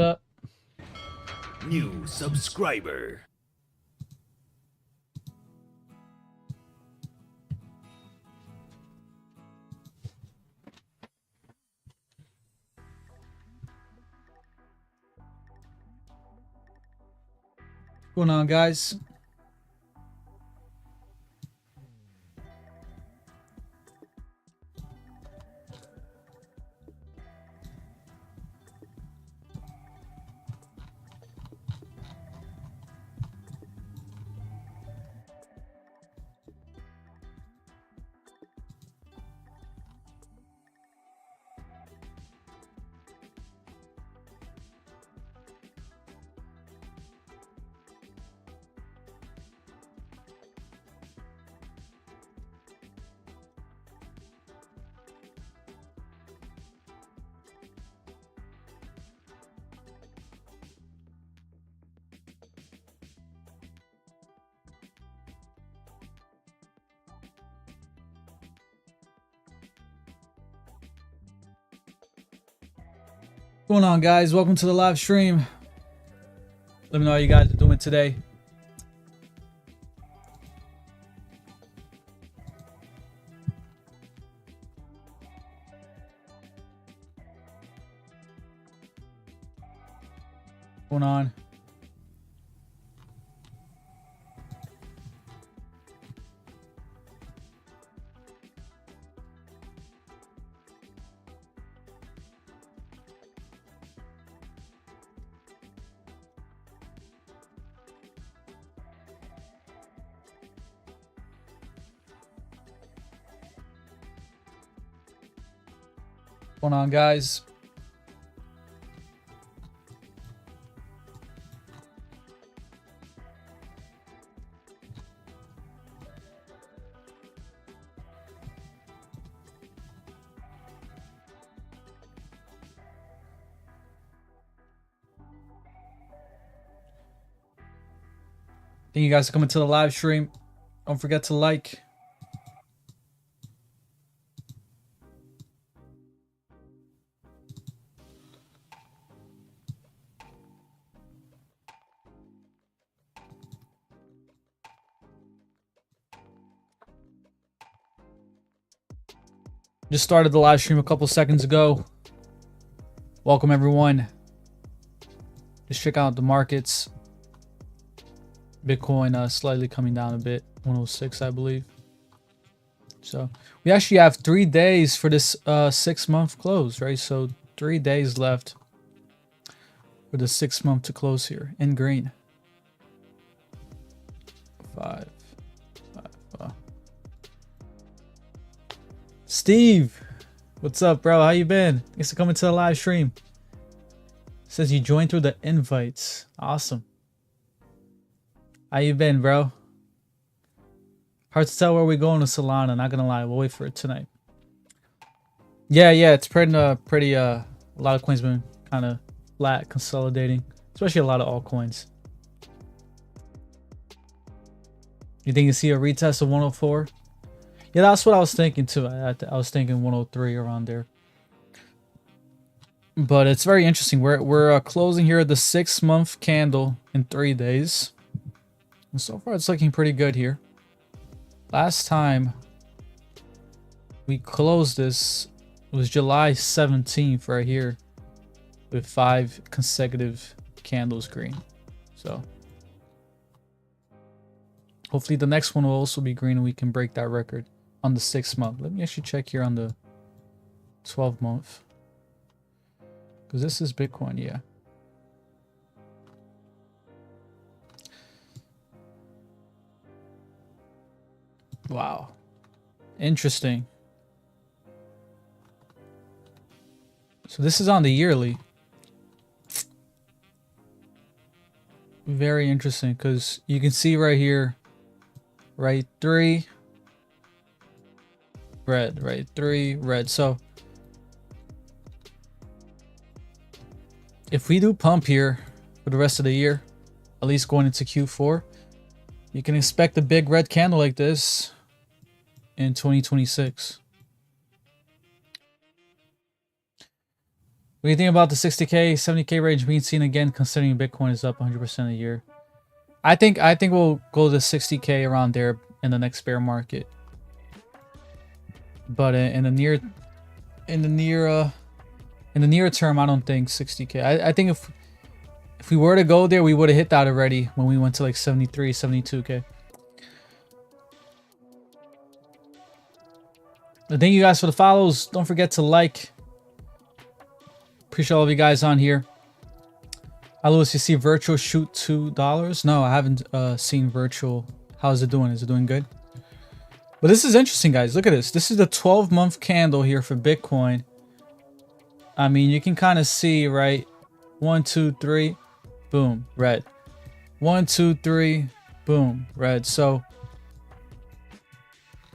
Up. New subscriber. What's going on, guys? What's going on, guys? Welcome to the live stream. Let me know how you guys are doing today. What's going on? What's going on, guys? Thank you guys for coming to the live stream. Don't forget to like. Just started the live stream a couple seconds ago. Welcome, everyone. Just check out the markets. Bitcoin slightly coming down a bit, 106, I believe. So we actually have 3 days for this 6-month close, right? So 3 days left for the 6 month to close here in green. 5. Steve, what's up, bro? How you been? Thanks for coming to the live stream. Says you joined through the invites. Awesome. How you been, bro? Hard to tell where we're going with Solana. Not gonna lie, we'll wait for it tonight. Yeah, it's pretty a lot of coins been kind of flat, consolidating, especially a lot of altcoins. You think you see a retest of 104? Yeah, that's what I was thinking too. I was thinking 103 around there. But it's very interesting. We're closing here the 6-month candle in 3 days. And so far, it's looking pretty good here. Last time we closed this was July 17th right here with 5 consecutive candles green. So hopefully the next one will also be green and we can break that record on the 6-month. Let me actually check here on the 12-month. Because this is Bitcoin, yeah. Wow. Interesting. So this is on the yearly. Very interesting because you can see right here, right 3 red, right 3 red. So if we do pump here for the rest of the year, at least going into Q4, you can expect a big red candle like this in 2026. What do you think about the 60K, 70K range being seen again, considering Bitcoin is up 100% a year? I think we'll go to 60K around there in the next bear market. But in the near term, I don't think 60K. I think if we were to go there, we would have hit that already when we went to like 73, 72K. Thank you guys for the follows. Don't forget to like. Appreciate all of you guys on here. Hi, Lewis. You see Virtual shoot $2? No, I haven't seen Virtual. How's it doing? Is it doing good? But this is interesting, guys. Look at this. This is the 12-month candle here for Bitcoin. I mean, you can kind of see, right? 1, 2, 3, boom, red. 1, 2, 3, boom, red. So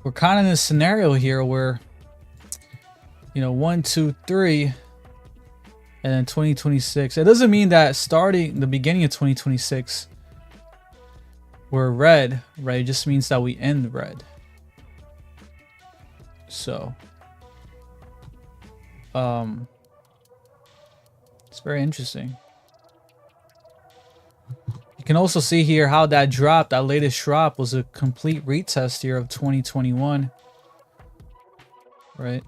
we're kind of in a scenario here where, you know, 1, 2, 3. And then 2026. It doesn't mean that starting the beginning of 2026 we're red, right? It just means that we end red. So it's very interesting. You can also see here how that drop, that latest drop, was a complete retest here of 2021, right?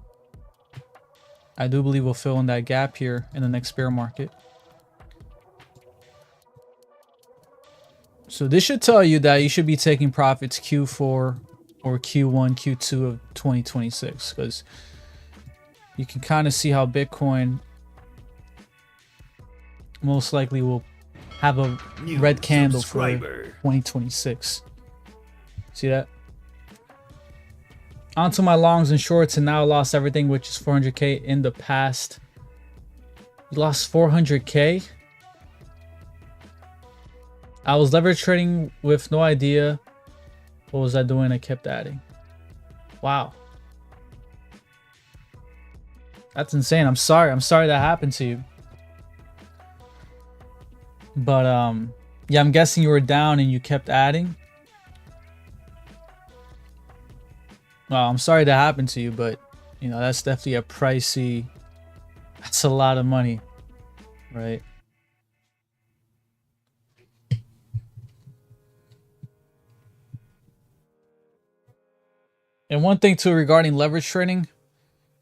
I do believe we'll fill in that gap here in the next bear market. So this should tell you that you should be taking profits Q4 or Q1, Q2 of 2026, because you can kind of see how Bitcoin most likely will have a red candle for 2026. See that? Onto my longs and shorts, and now I lost everything, which is 400K in the past. You lost 400K? I was leverage trading with no idea what was I doing. I kept adding. Wow. That's insane. I'm sorry. I'm sorry that happened to you. But yeah, I'm guessing you were down and you kept adding. Well, I'm sorry that happened to you, but you know, that's definitely a pricey, that's a lot of money, right? And one thing too regarding leverage trading,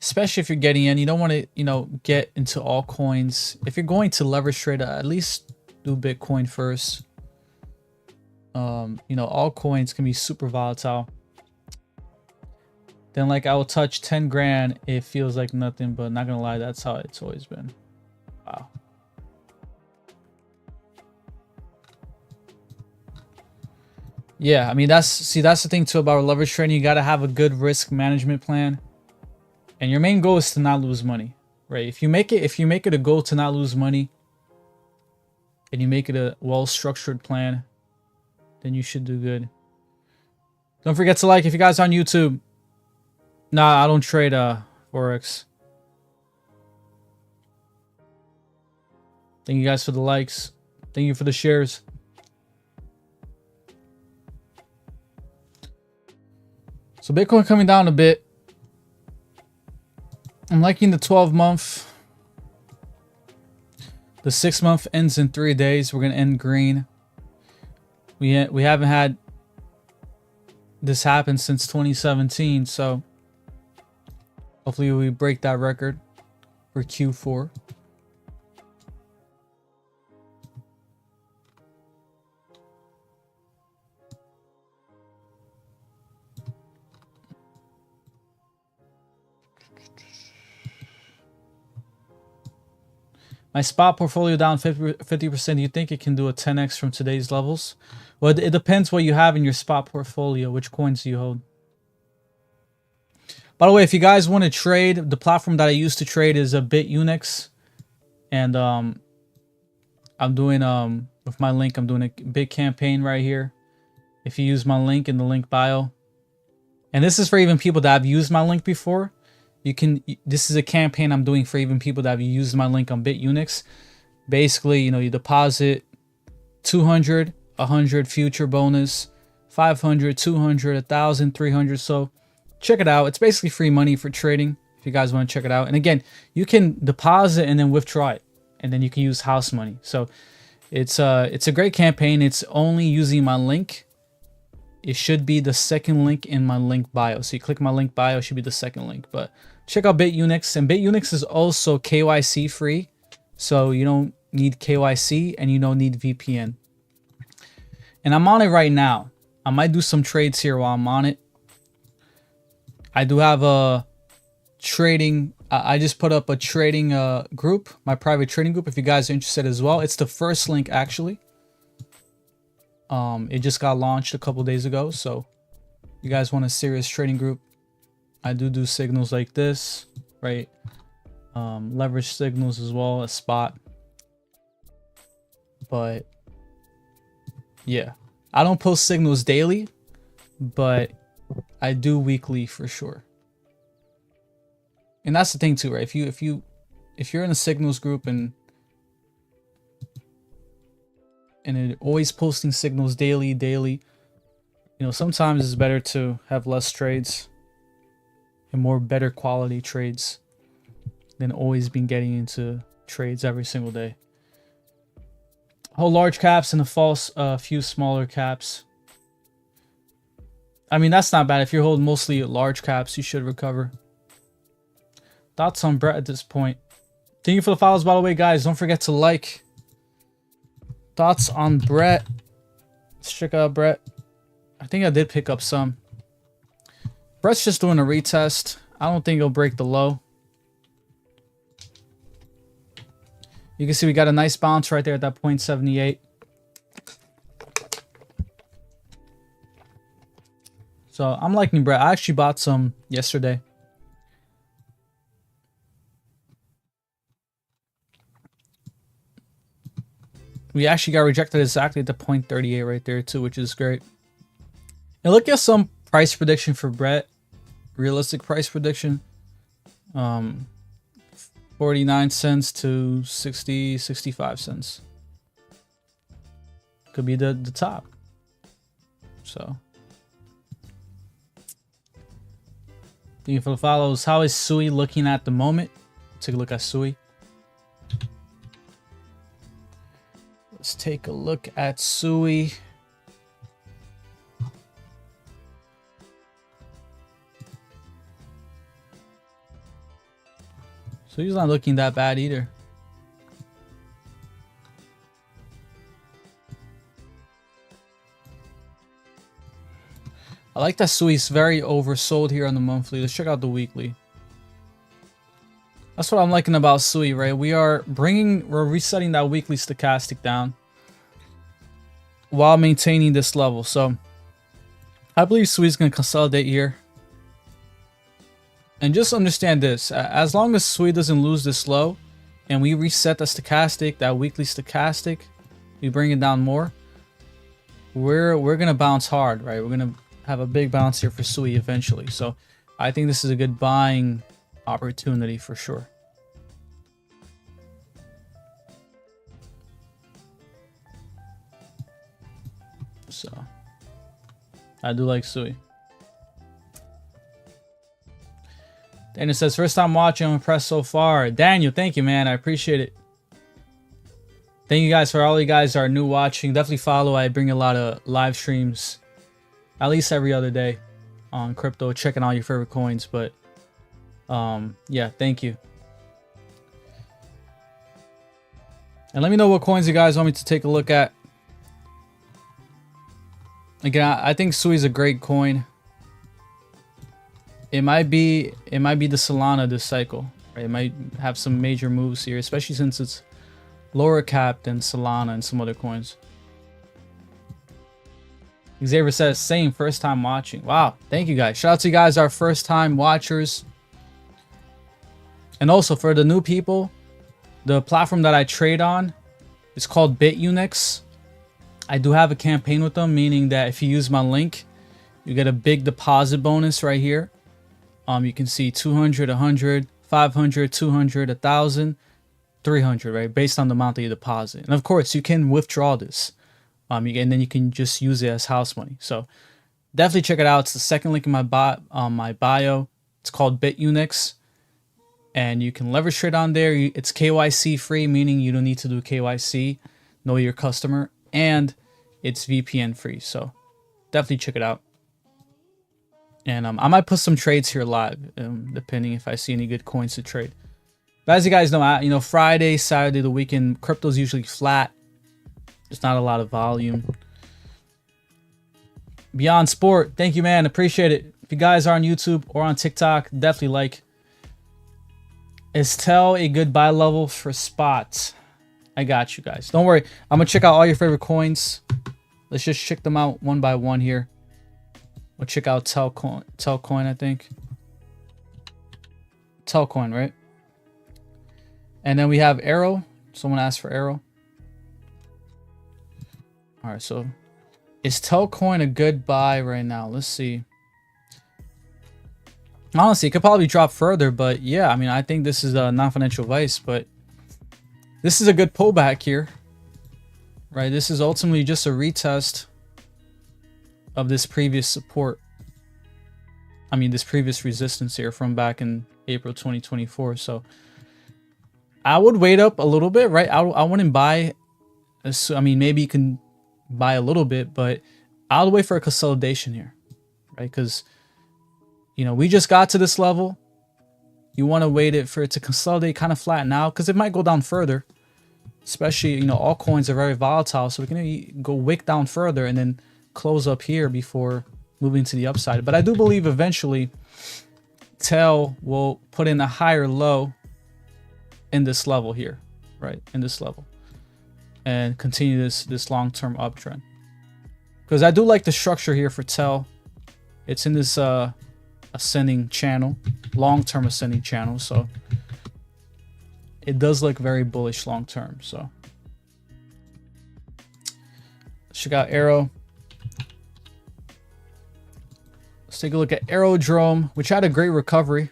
especially if you're getting in, you don't want to, you know, get into altcoins. If you're going to leverage trade, at least do Bitcoin first. You know, altcoins can be super volatile. Then like I will touch 10 grand, it feels like nothing, but not gonna lie, that's how it's always been. Wow. Yeah, I mean, that's the thing too about leverage trading. You got to have a good risk management plan, and your main goal is to not lose money, right? If you make it a goal to not lose money, and you make it a well-structured plan, then you should do good. Don't forget to like if you guys are on YouTube. Nah, I don't trade Forex. Thank you guys for the likes. Thank you for the shares. So Bitcoin coming down a bit. I'm liking the 12-month. The 6-month ends in 3 days. We're gonna end green. We haven't had this happen since 2017, so hopefully we break that record for Q4. My spot portfolio down 50%. Do you think it can do a 10x from today's levels? Well, it depends what you have in your spot portfolio. Which coins do you hold? By the way, if you guys want to trade, the platform that I use to trade is a BitUnix. And I'm doing, with my link, I'm doing a big campaign right here. If you use my link in the link bio. And this is for even people that have used my link before. This is a campaign I'm doing for even people that have used my link on BitUnix. Basically, you know, you deposit 200, 100 future bonus, 500, 200, 1,000, 300. So check it out. It's basically free money for trading. if you guys want to check it out. And again, you can deposit and then withdraw it, and then you can use house money. So it's a great campaign. It's only using my link. It should be the second link in my link bio. So you click my link bio, it should be the second link. But check out BitUnix, and BitUnix is also KYC free. So you don't need KYC and you don't need VPN. And I'm on it right now. I might do some trades here while I'm on it. I do have a trading, I just put up a trading group, my private trading group, if you guys are interested as well. It's the first link actually. It just got launched a couple days ago, so you guys want a serious trading group, I do signals like this, right? Leverage signals as well as spot. But yeah, I don't post signals daily, but I do weekly for sure. And that's the thing too, right? If you're in a signals group and it always posting signals daily, you know, sometimes it's better to have less trades and more better quality trades than always been getting into trades every single day. Whole large caps and a false few smaller caps. I mean, that's not bad. If you're holding mostly large caps, you should recover. Thoughts on Brett at this point? Thank you for the follows, by the way, guys. Don't forget to like. Thoughts on Brett? Let's check out Brett. I think I did pick up some. Brett's just doing a retest. I don't think he'll break the low. You can see we got a nice bounce right there at that 0.78. So I'm liking Brett. I actually bought some yesterday. We actually got rejected exactly at the 0.38 right there too, which is great. And look at some price prediction for Brett. Realistic price prediction. 49 cents to 60, 65 cents. Could be the top. So. Thank you for the follows. How is Sui looking at the moment? Take a look at Sui. Let's take a look at Sui. So he's not looking that bad either. I like that Sui's very oversold here on the monthly. Let's check out the weekly. That's what I'm liking about Sui, right? We're resetting that weekly stochastic down while maintaining this level. So I believe Sui's going to consolidate here. And just understand this, as long as Sui doesn't lose this low and we reset the stochastic, that weekly stochastic, we bring it down more, we're going to bounce hard, right? We're going to have a big bounce here for Sui eventually. So I think this is a good buying opportunity for sure. So I do like Sui. Daniel says, first time watching, I'm impressed so far. Daniel, thank you, man. I appreciate it. Thank you guys for all you guys are new watching. Definitely follow. I bring a lot of live streams at least every other day on crypto, checking all your favorite coins. But yeah, thank you. And let me know what coins you guys want me to take a look at. Again, I think Sui is a great coin. It might be the Solana this cycle, right? It might have some major moves here, especially since it's lower cap than Solana and some other coins. Xavier says, same, first time watching. Wow, thank you guys. Shout out to you guys, our first time watchers. And also for the new people, the platform that I trade on is called BitUnix. I do have a campaign with them, meaning that if you use my link, you get a big deposit bonus right here. You can see 200, 100, 500, 200, 1,000, 300, right? Based on the amount that you deposit. And of course, you can withdraw this. And then you can just use it as house money. So definitely check it out. It's the second link in my bio. It's called BitUnix. and you can leverage trade on there. It's KYC free, meaning you don't need to do KYC, know your customer, and it's VPN free. So definitely check it out. And I might put some trades here live, depending if I see any good coins to trade. But as you guys know, Friday, Saturday, the weekend, crypto's usually flat. There's not a lot of volume. Beyond Sport, thank you, man. Appreciate it. If you guys are on YouTube or on TikTok, definitely like. Is TEL a good buy level for spots? I got you guys. Don't worry. I'm going to check out all your favorite coins. Let's just check them out one by one here. We'll check out TEL coin, I think. TEL coin, right? And then we have Aergo. Someone asked for Aergo. All right, so is TEL coin a good buy right now? Let's see. Honestly, it could probably drop further, but yeah, I mean, I think this is a non-financial advice, but this is a good pullback here, right? This is ultimately just a retest of this previous support. I mean, this previous resistance here from back in April 2024. So I would wait up a little bit, right? I wouldn't buy. I mean, maybe you can buy a little bit, but I'll wait for a consolidation here, right? Because, we just got to this level. You want to wait for it to consolidate, kind of flatten out, because it might go down further. Especially, all coins are very volatile, so we can go wick down further and then close up here before moving to the upside. But I do believe eventually TEL will put in a higher low in this level here, right? In this level, and continue this long-term uptrend. Because I do like the structure here for TEL. It's in this ascending channel, long-term ascending channel, so it does look very bullish long-term. So let's check out Aero. Let's take a look at Aerodrome, which had a great recovery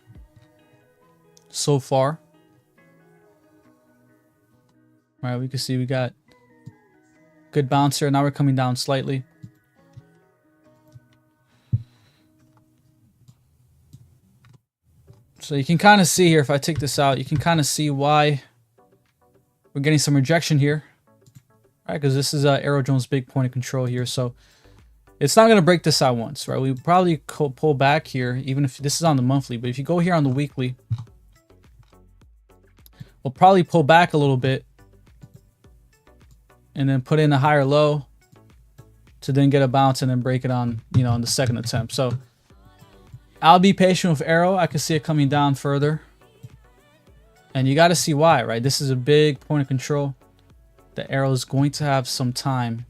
so far. All right, we can see we got good bounce here. Now we're coming down slightly. So you can kind of see here, if I take this out, you can kind of see why we're getting some rejection here. All right, because this is Aerodrome's big point of control here. So it's not going to break this out once, right? We probably pull back here, even if this is on the monthly. But if you go here on the weekly, we'll probably pull back a little bit and then put in a higher low to then get a bounce and then break it on, on the second attempt. So I'll be patient with Aero. I can see it coming down further. And you got to see why, right? This is a big point of control. The Aero is going to have some time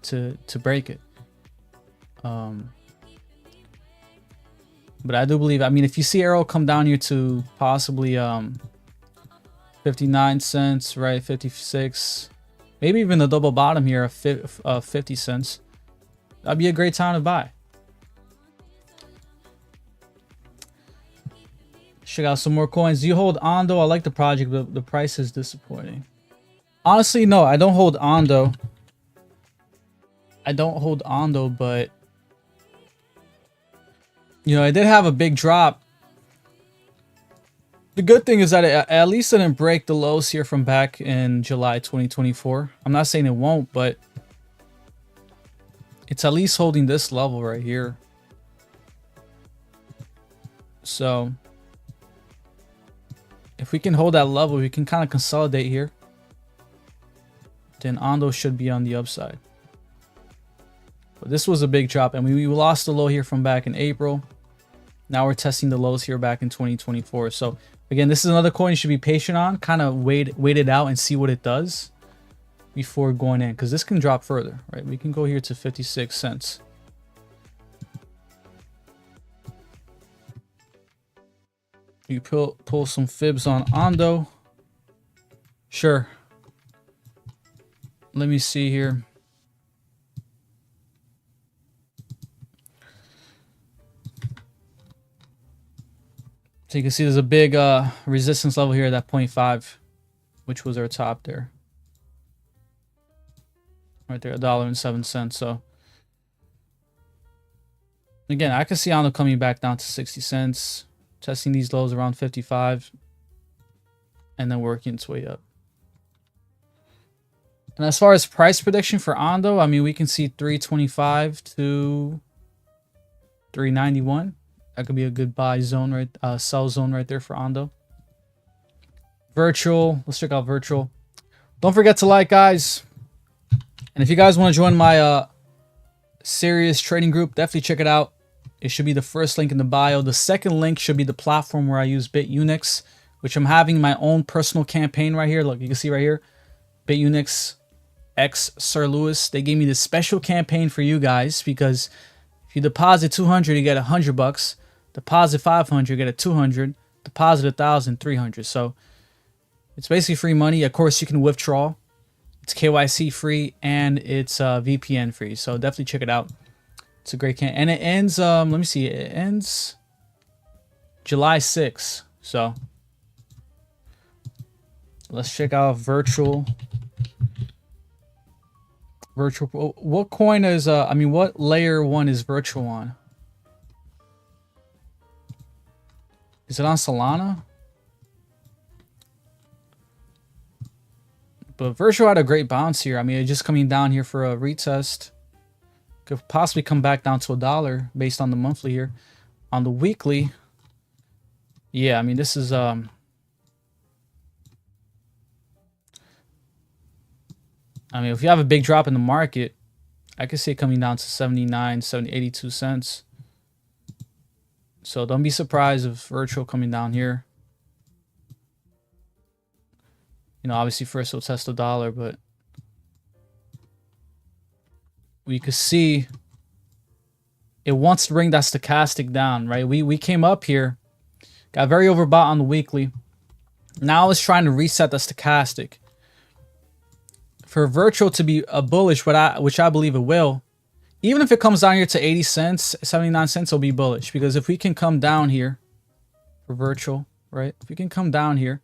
to break it. But I do believe, I mean, if you see Aero come down here to possibly 59 cents, right? 56, maybe even the double bottom here of 50 cents. That'd be a great time to buy. Check out some more coins. Do you hold Ondo? I like the project, but the price is disappointing. Honestly, no, I don't hold Ondo. I don't hold Ondo, but it did have a big drop. The good thing is that it at least didn't break the lows here from back in July 2024. I'm not saying it won't, but it's at least holding this level right here. So if we can hold that level, we can kind of consolidate here. Then Ondo should be on the upside. But this was a big drop, and we lost the low here from back in April. Now we're testing the lows here back in 2024. So again, this is another coin you should be patient on. Kind of wait it out and see what it does before going in, because this can drop further, right? We can go here to 56 cents. You pull some fibs on Ondo. Sure. Let me see here. So you can see there's a big resistance level here at that 0.5, which was our top there. Right there, $1.07. So again, I can see Ondo coming back down to 60 cents. Testing these lows around 55. and then working its way up. And as far as price prediction for Ondo, I mean, we can see 325 to 391. That could be a good buy zone, right? Sell zone right there for Ondo. Virtual. Let's check out Virtual. Don't forget to like, guys. And if you guys want to join my serious trading group, definitely check it out. It should be the first link in the bio. The second link should be the platform where I use BitUnix, which I'm having my own personal campaign right here. Look, you can see right here, BitUnix X Sir Lewis. They gave me this special campaign for you guys because if you deposit 200, you get $100. Deposit 500, you get a 200. Deposit 1,000, 300. So it's basically free money. Of course, you can withdraw. It's KYC free and it's VPN free. So definitely check it out. It's a great can, and it ends. Let me see. It ends July 6th. So let's check out Virtual. Virtual. What coin is? I mean, what layer 1 is Virtual on? Is it on Solana? But Virtual had a great bounce here. I mean, it's just coming down here for a retest. Could possibly come back down to $1 based on the monthly here. On the weekly, yeah, I mean, this is I mean, if you have a big drop in the market, I could see it coming down to 79, 70, 82 cents. So don't be surprised if Virtual coming down here. You know, obviously first we'll test $1, but we could see it wants to bring that stochastic down, right? We came up here, got very overbought on the weekly. Now it's trying to reset the stochastic. For Virtual to be a bullish, which I believe it will, even if it comes down here to 80 cents, 79 cents, it'll be bullish. Because if we can come down here for Virtual, right? If we can come down here,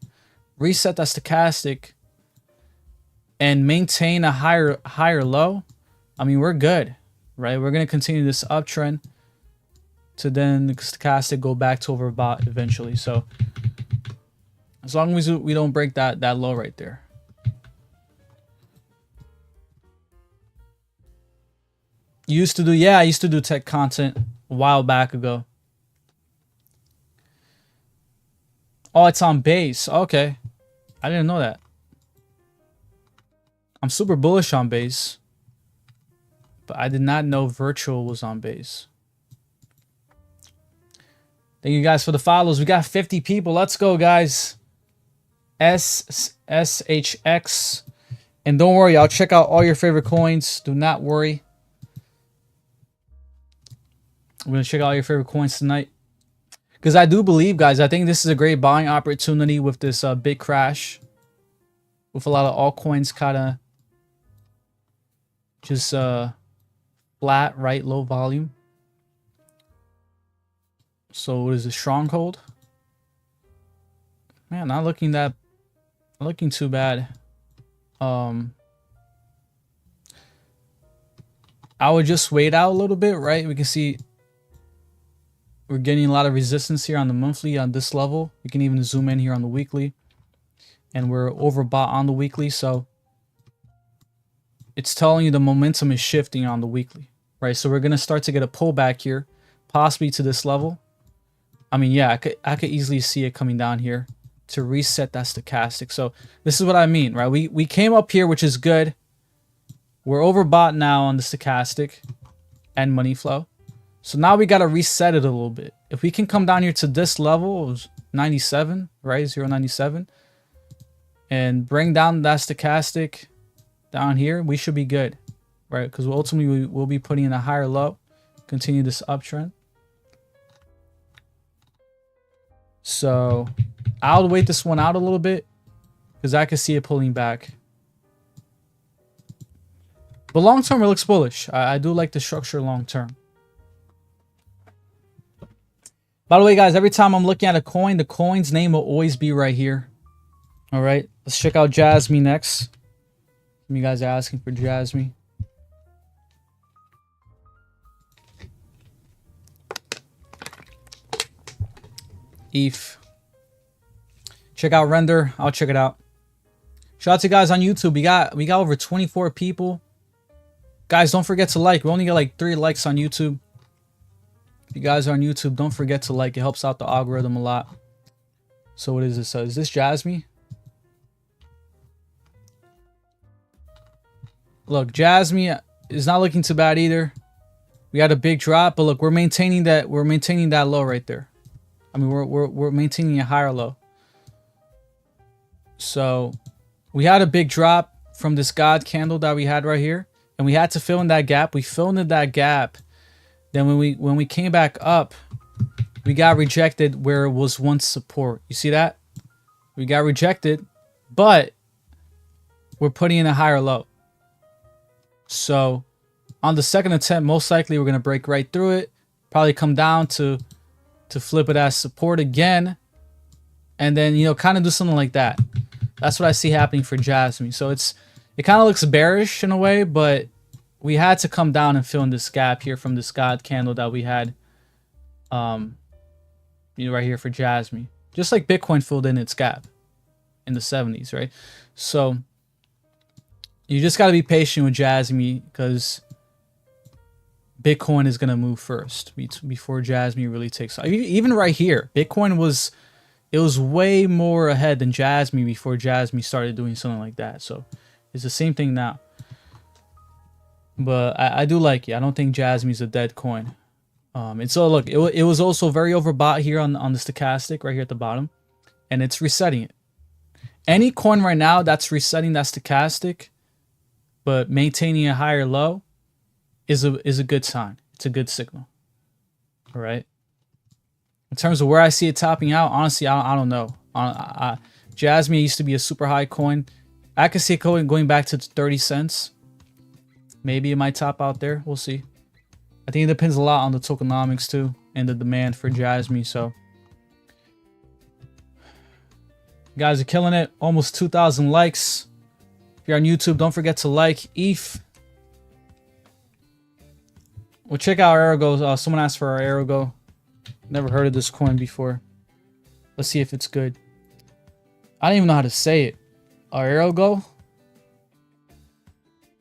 reset that stochastic, and maintain a higher low, I mean, we're good, right? We're going to continue this uptrend to then the stochastic go back to overbought eventually. So as long as we don't break that low right there. I used to do tech content a while back ago. Oh, it's on base. Okay. I didn't know that. I'm super bullish on base. But I did not know Virtual was on base. Thank you guys for the follows. We got 50 people. Let's go, guys. SHX. And don't worry, I'll check out all your favorite coins. Do not worry. I'm going to check out all your favorite coins tonight. Because I do believe, guys, I think this is a great buying opportunity with this big crash. With a lot of altcoins kind of just flat, right? Low volume. So what is a stronghold? Man, not looking too bad. I would just wait out a little bit, right? We can see we're getting a lot of resistance here on the monthly on this level. We can even zoom in here on the weekly. And we're overbought on the weekly, so it's telling you the momentum is shifting on the weekly, right? So we're going to start to get a pullback here, possibly to this level. I mean, yeah, I could easily see it coming down here to reset that stochastic. So this is what I mean, right? We came up here, which is good. We're overbought now on the stochastic and money flow. So now we got to reset it a little bit. If we can come down here to this level of 97, right? 0.97, and bring down that stochastic down here, we should be good, right? Because ultimately we'll be putting in a higher low, continue this uptrend. So I'll wait this one out a little bit because I can see it pulling back. But long term, it looks bullish. I do like the structure long term. By the way, guys, every time I'm looking at a coin, the coin's name will always be right here. All right, let's check out JASMY next. You guys are asking for JASMY. ETH. Check out Render. I'll check it out. Shout out to you guys on YouTube. We got over 24 people. Guys, don't forget to like. We only got like 3 likes on YouTube. If you guys are on YouTube, don't forget to like. It helps out the algorithm a lot. So what is this? Is this JASMY? Look, JASMY is not looking too bad either. We had a big drop, but look, we're maintaining that low right there. I mean, we're maintaining a higher low. So we had a big drop from this God candle that we had right here, and we had to fill in that gap. We filled in that gap. Then when we came back up, we got rejected where it was once support. You see that? We got rejected, but we're putting in a higher low. So on the second attempt, most likely we're going to break right through it. Probably come down to flip it as support again. And then, you know, kind of do something like that. That's what I see happening for JASMY. So it kind of looks bearish in a way, but we had to come down and fill in this gap here from this God candle that we had, you know, right here for JASMY. Just like Bitcoin filled in its gap in the 70s, right? So you just got to be patient with JASMY because Bitcoin is going to move first before JASMY really takes off. Even right here, Bitcoin was way more ahead than JASMY before JASMY started doing something like that. So it's the same thing now. But I do like it. I don't think JASMY is a dead coin. And so look, it was also very overbought here on the stochastic right here at the bottom, and it's resetting it. Any coin right now that's resetting that stochastic, but maintaining a higher low, is a good sign. It's a good signal. All right. In terms of where I see it topping out, honestly, I don't know. JASMY used to be a super high coin. I could see it going back to 30 cents. Maybe it might top out there. We'll see. I think it depends a lot on the tokenomics too and the demand for JASMY. So you guys are killing it. Almost 2,000 likes. If you're on YouTube, don't forget to like ETH. We'll check out Aergo. Someone asked for our Aergo. Never heard of this coin before. Let's see if it's good. I don't even know how to say it. Aergo?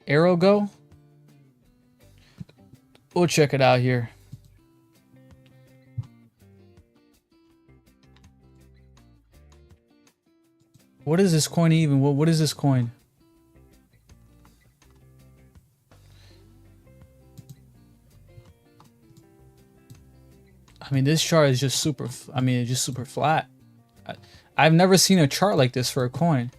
Aergo? We'll check it out here. What is this coin even? What is this coin? I mean, this chart is just super, it's just super flat. I've never seen a chart like this for a coin.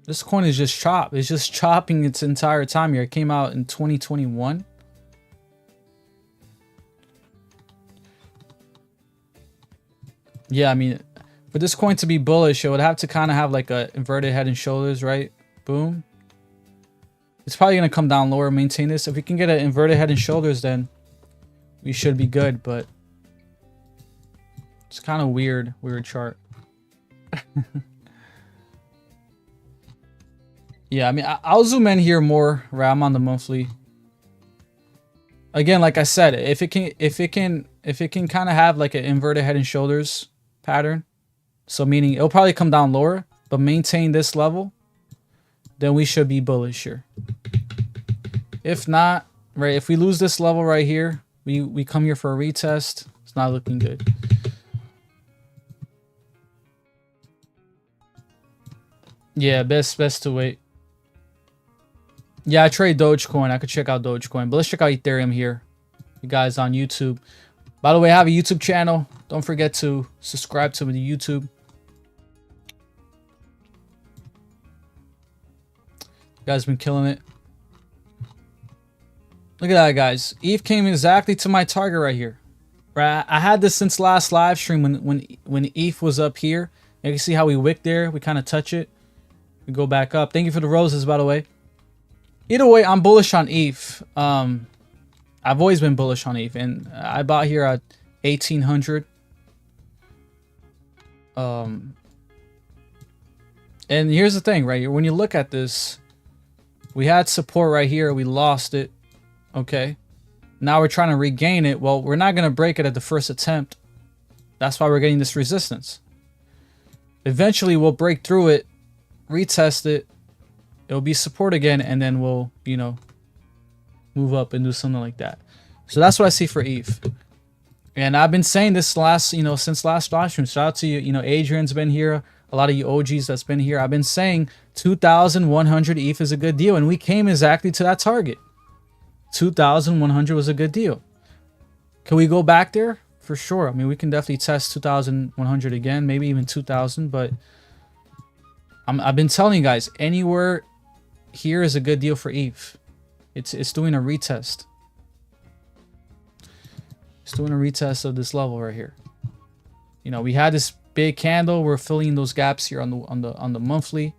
This coin is just chopped. It's just chopping its entire time here. It came out in 2021. Yeah, I mean, for this coin to be bullish, it would have to kind of have like a inverted head and shoulders, right? Boom. It's probably going to come down lower, maintain this. If we can get an inverted head and shoulders, then we should be good, but it's kind of weird chart. Yeah, I mean, I'll zoom in here more, right? I'm on the monthly. Again, like I said, if it can kind of have like an inverted head and shoulders pattern, so meaning it'll probably come down lower, but maintain this level, then we should be bullish here. If not, right, if we lose this level right here, we come here for a retest. It's not looking good. Yeah, best to wait. Yeah, I trade Dogecoin. I could check out Dogecoin, but let's check out Ethereum here. You guys on YouTube. By the way, I have a YouTube channel. Don't forget to subscribe to the YouTube. You guys been killing it. Look at that, guys. ETH came exactly to my target right here. Right, I had this since last live stream when ETH was up here. You can see how we wick there. We kind of touch it. We go back up. Thank you for the roses, by the way. Either way, I'm bullish on ETH. I've always been bullish on ETH, and I bought here at 1,800. And here's the thing, right? When you look at this, we had support right here. We lost it. Okay. Now we're trying to regain it. Well, we're not going to break it at the first attempt. That's why we're getting this resistance. Eventually we'll break through it, retest it, it'll be support again, and then we'll, you know, move up and do something like that. So that's what I see for ETH. And I've been saying this last, you know, since last live stream. Shout out to you, you know, Adrian's been here, a lot of you OGs that's been here. I've been saying 2,100 ETH is a good deal, and we came exactly to that target. 2,100 was a good deal. Can we go back there? For sure. I mean, we can definitely test 2,100 again, maybe even 2,000, but I've been telling you guys, anywhere here is a good deal for ETH. It's doing a retest. It's doing a retest of this level right here. You know, we had this big candle. We're filling those gaps here on the monthly,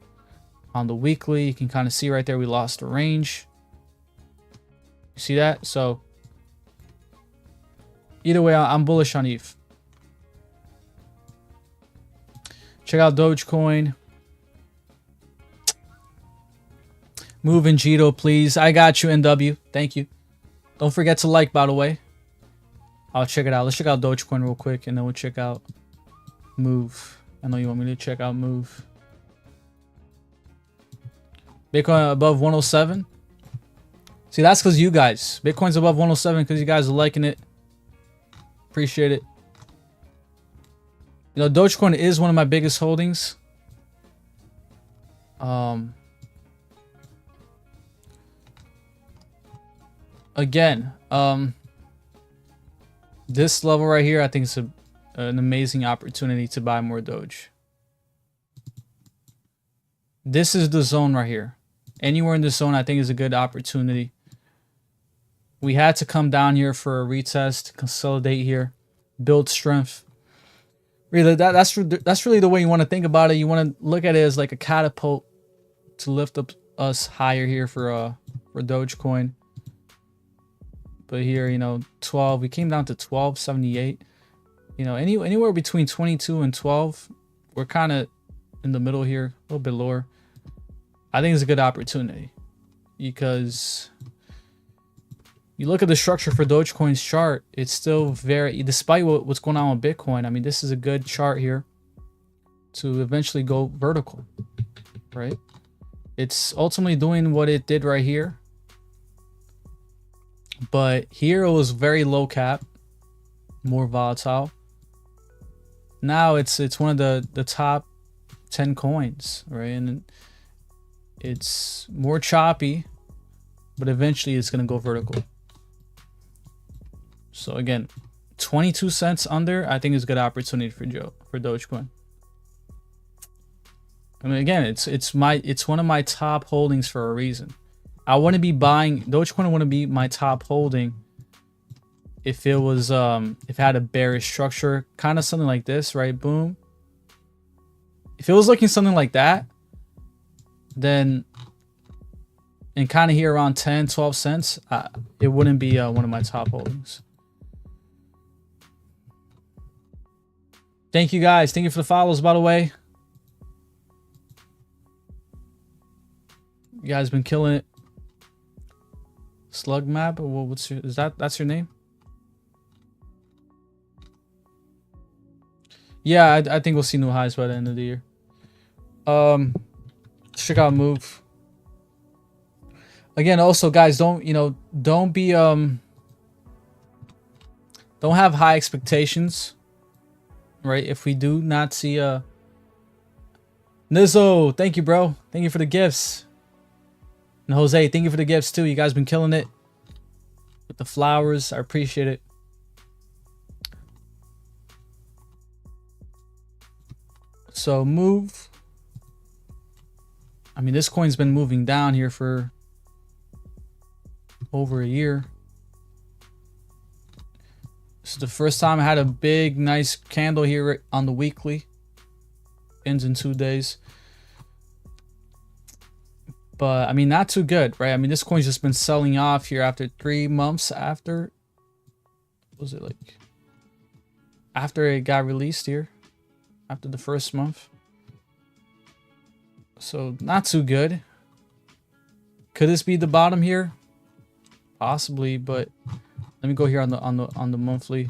on the weekly. You can kind of see right there we lost the range. You see that? So either way, I'm bullish on ETH. Check out Dogecoin. Move and Jetto, please. I got you, NW. Thank you. Don't forget to like, by the way. I'll check it out. Let's check out Dogecoin real quick, and then we'll check out Move. I know you want me to check out Move. Bitcoin above 107. See, that's because you guys. Bitcoin's above 107 because you guys are liking it. Appreciate it. You know, Dogecoin is one of my biggest holdings. Again, this level right here, I think it's an amazing opportunity to buy more Doge. This is the zone right here. Anywhere in this zone, I think is a good opportunity. We had to come down here for a retest, consolidate here, build strength. Really, that's really the way you want to think about it. You want to look at it as like a catapult to lift up us higher here for Dogecoin. But here, you know, 12, we came down to 1278. You know, anywhere between 22 and 12, we're kind of in the middle here, a little bit lower. I think it's a good opportunity because you look at the structure for Dogecoin's chart, it's still very, despite what's going on with Bitcoin, I mean, this is a good chart here to eventually go vertical, right? It's ultimately doing what it did right here. But here it was very low cap, more volatile. Now it's one of the top 10 coins, right? And it's more choppy, but eventually it's going to go vertical. So again, 22 cents under, I think is a good opportunity for Dogecoin. I mean, again, it's one of my top holdings for a reason. I want to be buying Dogecoin. I want to be my top holding if it was if it had a bearish structure, kind of something like this, right? Boom. If it was looking something like that, then and kind of here around 10, 12 cents, it wouldn't be one of my top holdings. Thank you guys. Thank you for the follows, by the way. You guys been killing it. Slug map, or what's your, that's your name? Yeah, I think we'll see new highs by the end of the year. Check out Move. Again, also guys, don't be don't have high expectations, right? If we do not see Nizzo, thank you, bro. Thank you for the gifts. And Jose, thank you for the gifts too. You guys been killing it with the flowers. I appreciate it. So Move. I mean, this coin's been moving down here for over a year. This is the first time I had a big, nice candle here on the weekly. Ends in 2 days. But I mean, not too good, right? I mean, this coin's just been selling off here after 3 months after. What was it like? After it got released here, after the first month. So not too good. Could this be the bottom here? Possibly, but let me go here on the monthly.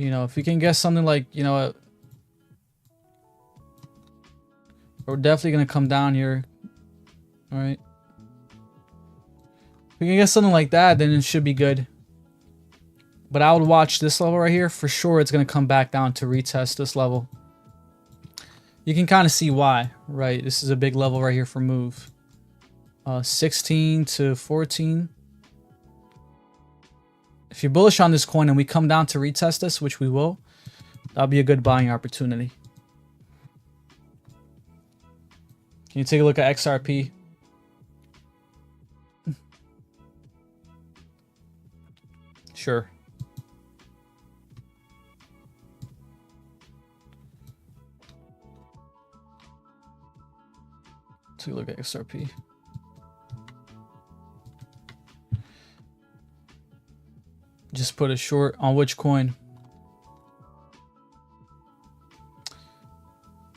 You know, if we can get something like, you know, we're definitely going to come down here. All right. If we can get something like that, then it should be good. But I would watch this level right here. For sure, it's going to come back down to retest this level. You can kind of see why, right? This is a big level right here for move. 16 to 14. If you're bullish on this coin and we come down to retest this, which we will, that'll be a good buying opportunity. Can you take a look at XRP? Sure. Take a look at XRP. Just put a short on which coin?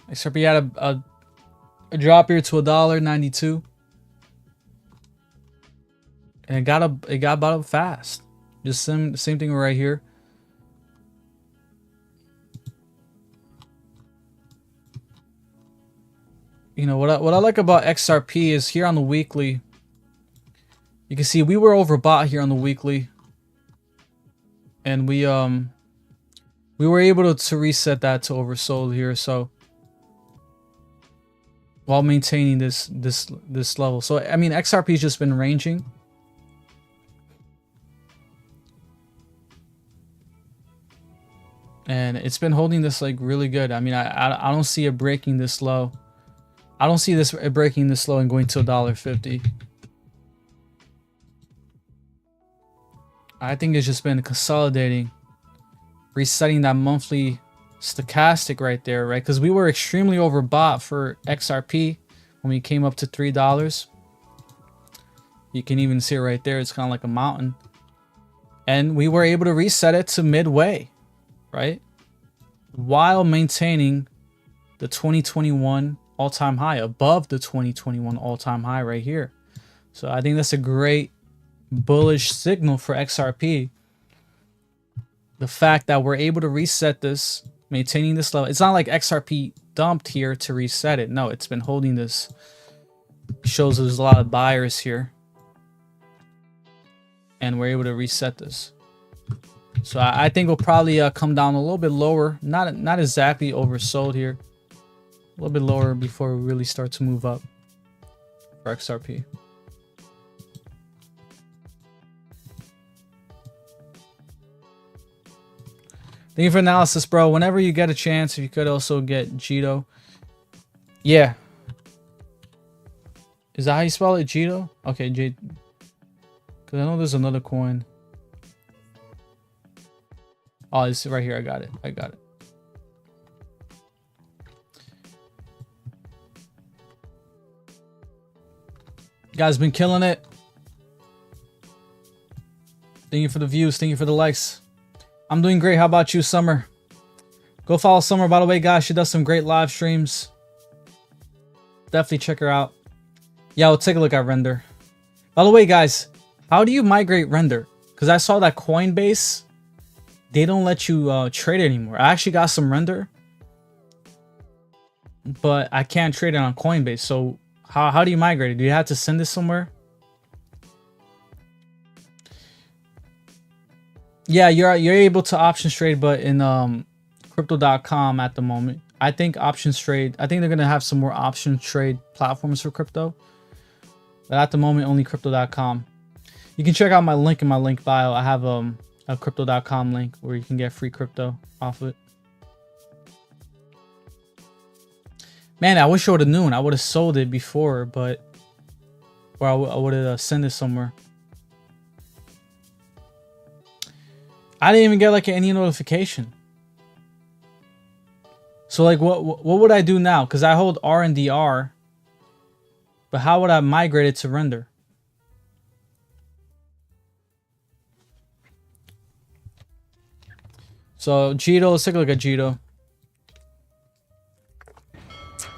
XRP had a drop here to $1.92, and it got bought up fast. Just same thing right here. You know what I like about XRP is here on the weekly. You can see we were overbought here on the weekly, and we were able to reset that to oversold here. So while maintaining this level. So I mean, XRP's just been ranging. And it's been holding this like really good. I mean, I don't see it breaking this low. I don't see this breaking this low and going to $1.50. I think it's just been consolidating, resetting that monthly stochastic right there, right? Because we were extremely overbought for XRP when we came up to $3. You can even see it right there. It's kind of like a mountain. And we were able to reset it to midway, right? While maintaining the 2021 all-time high, above the 2021 all-time high right here. So I think that's a great bullish signal for XRP. The fact that we're able to reset this, maintaining this level. It's not like XRP dumped here to reset it. No, it's been holding this. Shows there's a lot of buyers here. And we're able to reset this. So I think we'll probably come down a little bit lower. Not exactly oversold here. A little bit lower before we really start to move up for XRP. Thank you for analysis, bro. Whenever you get a chance, if you could also get Jetto. Yeah. Is that how you spell it? Jetto? Okay, J. Because I know there's another coin. Oh, it's right here. I got it. I got it. You guys been killing it. Thank you for the views. Thank you for the likes. I'm doing great. How about you, Summer? Go follow Summer, by the way, guys. She does some great live streams. Definitely check her out. Yeah, we'll take a look at Render. By the way, guys, how do you migrate Render? Because I saw that Coinbase, they don't let you trade it anymore. I actually got some Render, but I can't trade it on Coinbase. So how do you migrate it? Do you have to send it somewhere? Yeah, you're able to options trade, but in crypto.com at the moment. I think options trade, I think they're gonna have some more option trade platforms for crypto. But at the moment, only crypto.com. You can check out my link in my link bio. I have a crypto.com link where you can get free crypto off of it. Man, I wish I would have known. I would have sold it before, but or I would have sent it somewhere. I didn't even get like any notification. So like what would I do now? Because I hold R and DR, but how would I migrate it to Render? So Jetto, let's take a look at Jetto.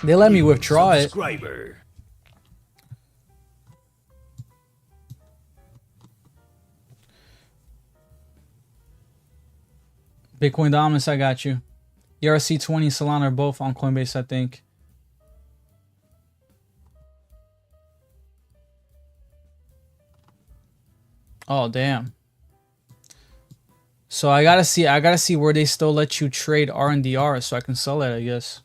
They let me withdraw it. Bitcoin dominance, I got you. ERC20, Solana are both on Coinbase, I think. Oh, damn. So I gotta see where they still let you trade RNDR so I can sell it, I guess.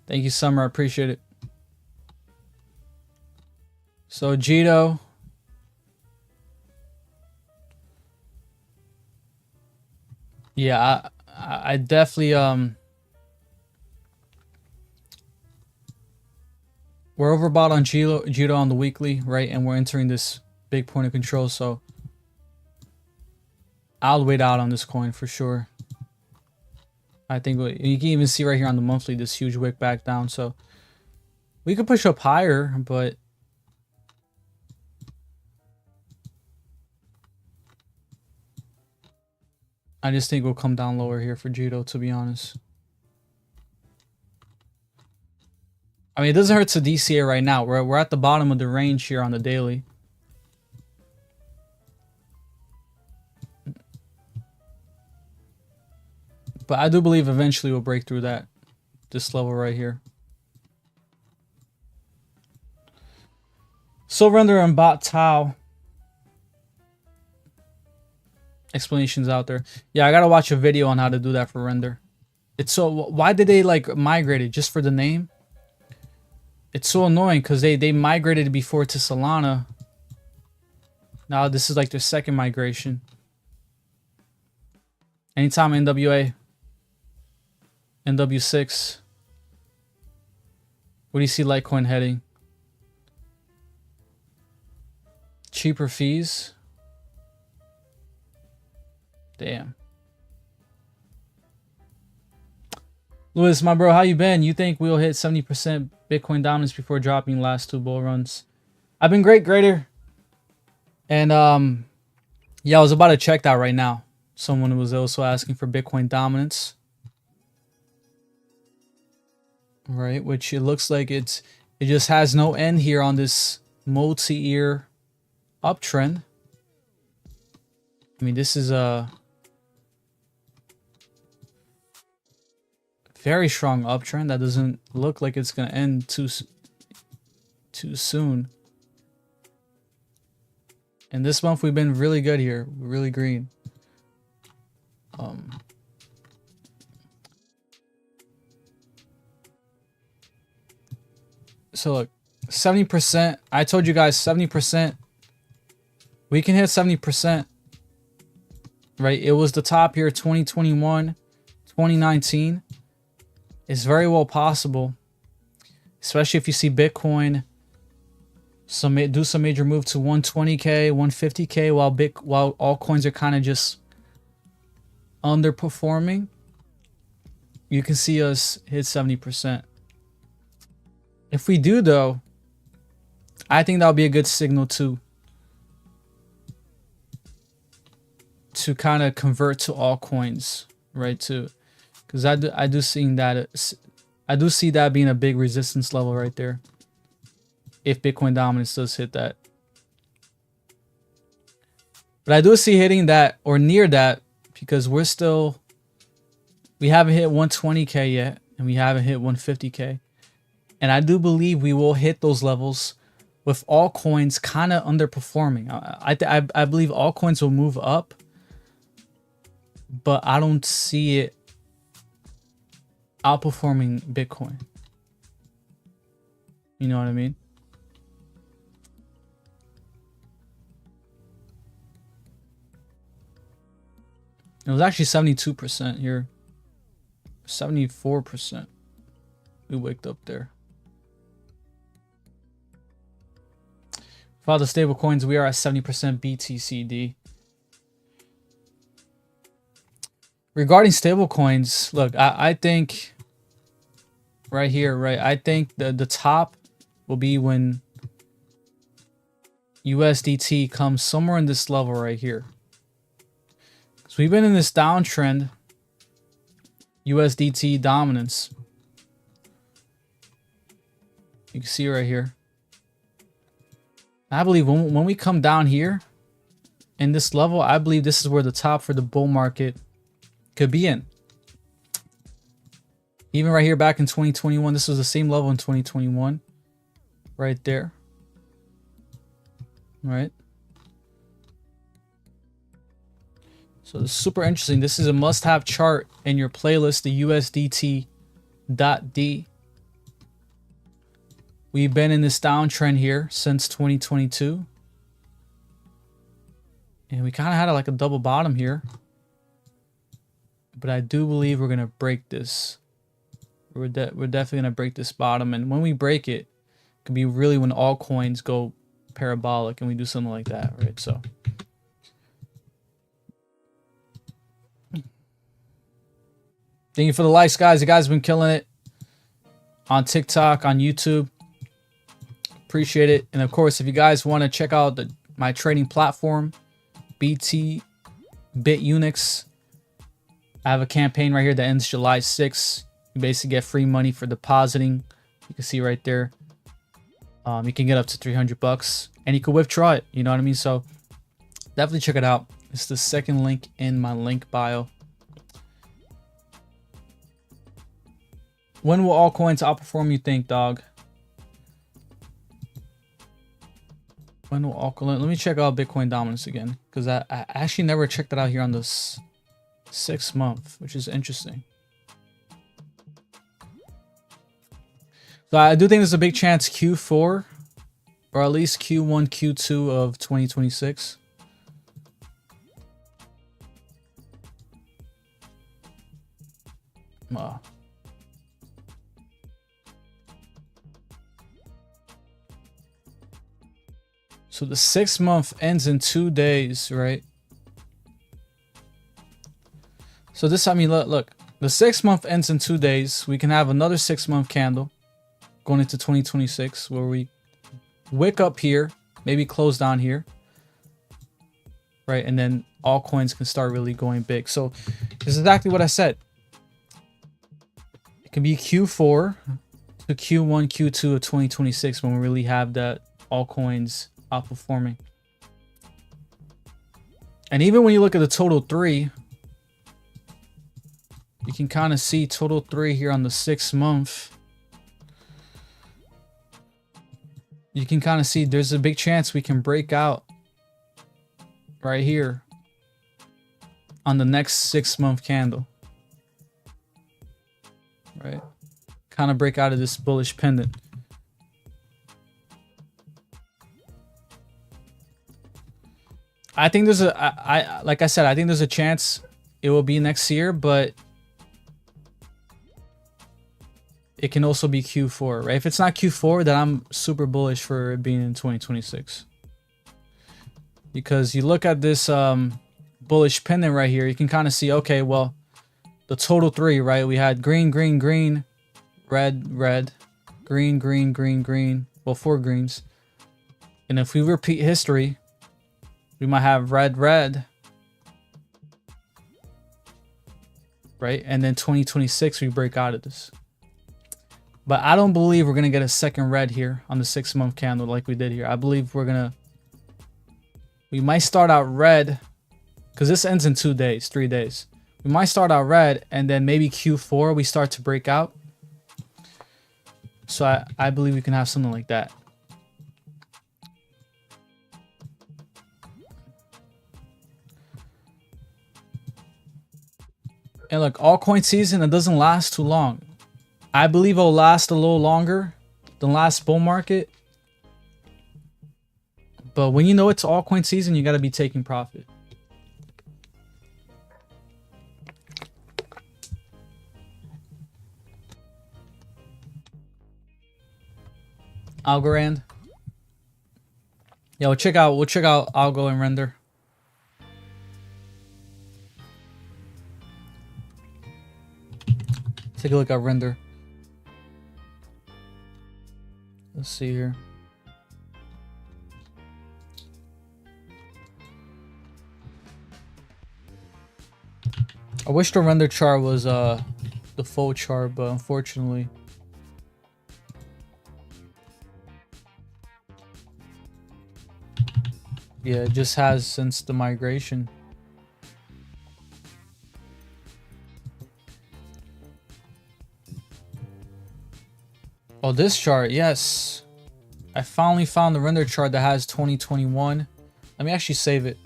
Thank you, Summer. I appreciate it. So Jetto. Yeah, I definitely we're overbought on Jetto on the weekly, right? And we're entering this big point of control, so I'll wait out on this coin for sure. I think you can even see right here on the monthly this huge wick back down, so we could push up higher, but I just think we'll come down lower here for Jetto, to be honest. I mean, it doesn't hurt to DCA right now. We're at the bottom of the range here on the daily. But I do believe eventually we'll break through this level right here. So render and bot Tau. Explanations out there. Yeah, I gotta watch a video on how to do that for render. It's so, why did they like migrate it just for the name? It's so annoying because they migrated it before to Solana. Now this is like their second migration. Anytime NWA, NW6. Where do you see Litecoin heading? Cheaper fees. Damn. Lewis, my bro, how you been? You think we'll hit 70% Bitcoin dominance before dropping last 2 bull runs? I've been great, Greater. And yeah, I was about to check that right now. Someone was also asking for Bitcoin dominance. Right, which it looks like it just has no end here on this multi-year uptrend. I mean, this is a very strong uptrend that doesn't look like it's gonna end too soon. And this month we've been really good here, really green. So look, 70%. I told you guys 70%. We can hit 70%. Right? It was the top here 2021, 2019. It's very well possible. Especially if you see Bitcoin do some major move to 120k, 150k while altcoins are kind of just underperforming. You can see us hit 70%. If we do though, I think that'll be a good signal to kind of convert to altcoins, right? Because I do see that being a big resistance level right there. If Bitcoin dominance does hit that. But I do see hitting that or near that because we haven't hit 120k yet and we haven't hit 150k. And I do believe we will hit those levels with altcoins kind of underperforming. I believe altcoins will move up, but I don't see it outperforming Bitcoin. You know what I mean? It was actually 72% here. 74%. We waked up there. For all the stable coins, we are at 70% BTCD. Regarding stable coins, look, I think right here, right? I think the top will be when USDT comes somewhere in this level right here. So we've been in this downtrend, USDT dominance. You can see right here. I believe when we come down here in this level, I believe this is where the top for the bull market could be in. Even right here back in 2021, this was the same level in 2021. Right there. Right. So it's super interesting. This is a must-have chart in your playlist, the USDT.D. We've been in this downtrend here since 2022. And we kind of had like a double bottom here. But I do believe we're going to break this. We're definitely going to break this bottom. And when we break it, it could be really when altcoins go parabolic and we do something like that, right? So thank you for the likes, guys. You guys have been killing it on TikTok, on YouTube. Appreciate it. And of course, if you guys want to check out my trading platform, BT Bit Unix, I have a campaign right here that ends July 6th. You basically get free money for depositing. You can see right there. You can get up to $300 and you can withdraw it. You know what I mean? So definitely check it out. It's the second link in my link bio. When will altcoins outperform, you think, dog? When will altcoin? Let me check out Bitcoin dominance again, because I actually never checked that out here on this 6 month, which is interesting. So I do think there's a big chance Q4 or at least Q1, Q2 of 2026. Wow. So the 6 month ends in 2 days, right? So this, I mean, look, the 6 month ends in 2 days. We can have another 6 month candle going into 2026 where we wick up here, maybe close down here, right? And then altcoins can start really going big. So this is exactly what I said. It can be Q4 to Q1, Q2 of 2026 when we really have that altcoins outperforming. And even when you look at the total 3, you can kind of see total 3 here on the 6 month. You can kind of see there's a big chance we can break out right here on the next 6 month candle, right? Kind of break out of this bullish pendant. I think there's a, like I said, I think there's a chance it will be next year, but it can also be Q4, right? If it's not Q4, then I'm super bullish for it being in 2026. Because you look at this bullish pendant right here, you can kind of see, okay, well, the total 3, right? We had green, green, green, red, red, green, green, green, green. Well, 4 greens. And if we repeat history, we might have red, red, right? And then 2026, we break out of this. But I don't believe we're going to get a second red here on the 6 month candle like we did here. I believe we might start out red because this ends in 2 days, 3 days. We might start out red and then maybe Q4 we start to break out. So I believe we can have something like that. And look, altcoin season, it doesn't last too long. I believe it'll last a little longer than last bull market. But when you know it's altcoin season, you got to be taking profit. Algorand. Yeah, we'll check out Algo and render. Take a look at render. Let's see here. I wish the render chart was the full chart, but unfortunately. Yeah, it just has since the migration. Oh, this chart, yes. I finally found the render chart that has 2021. Let me actually save it.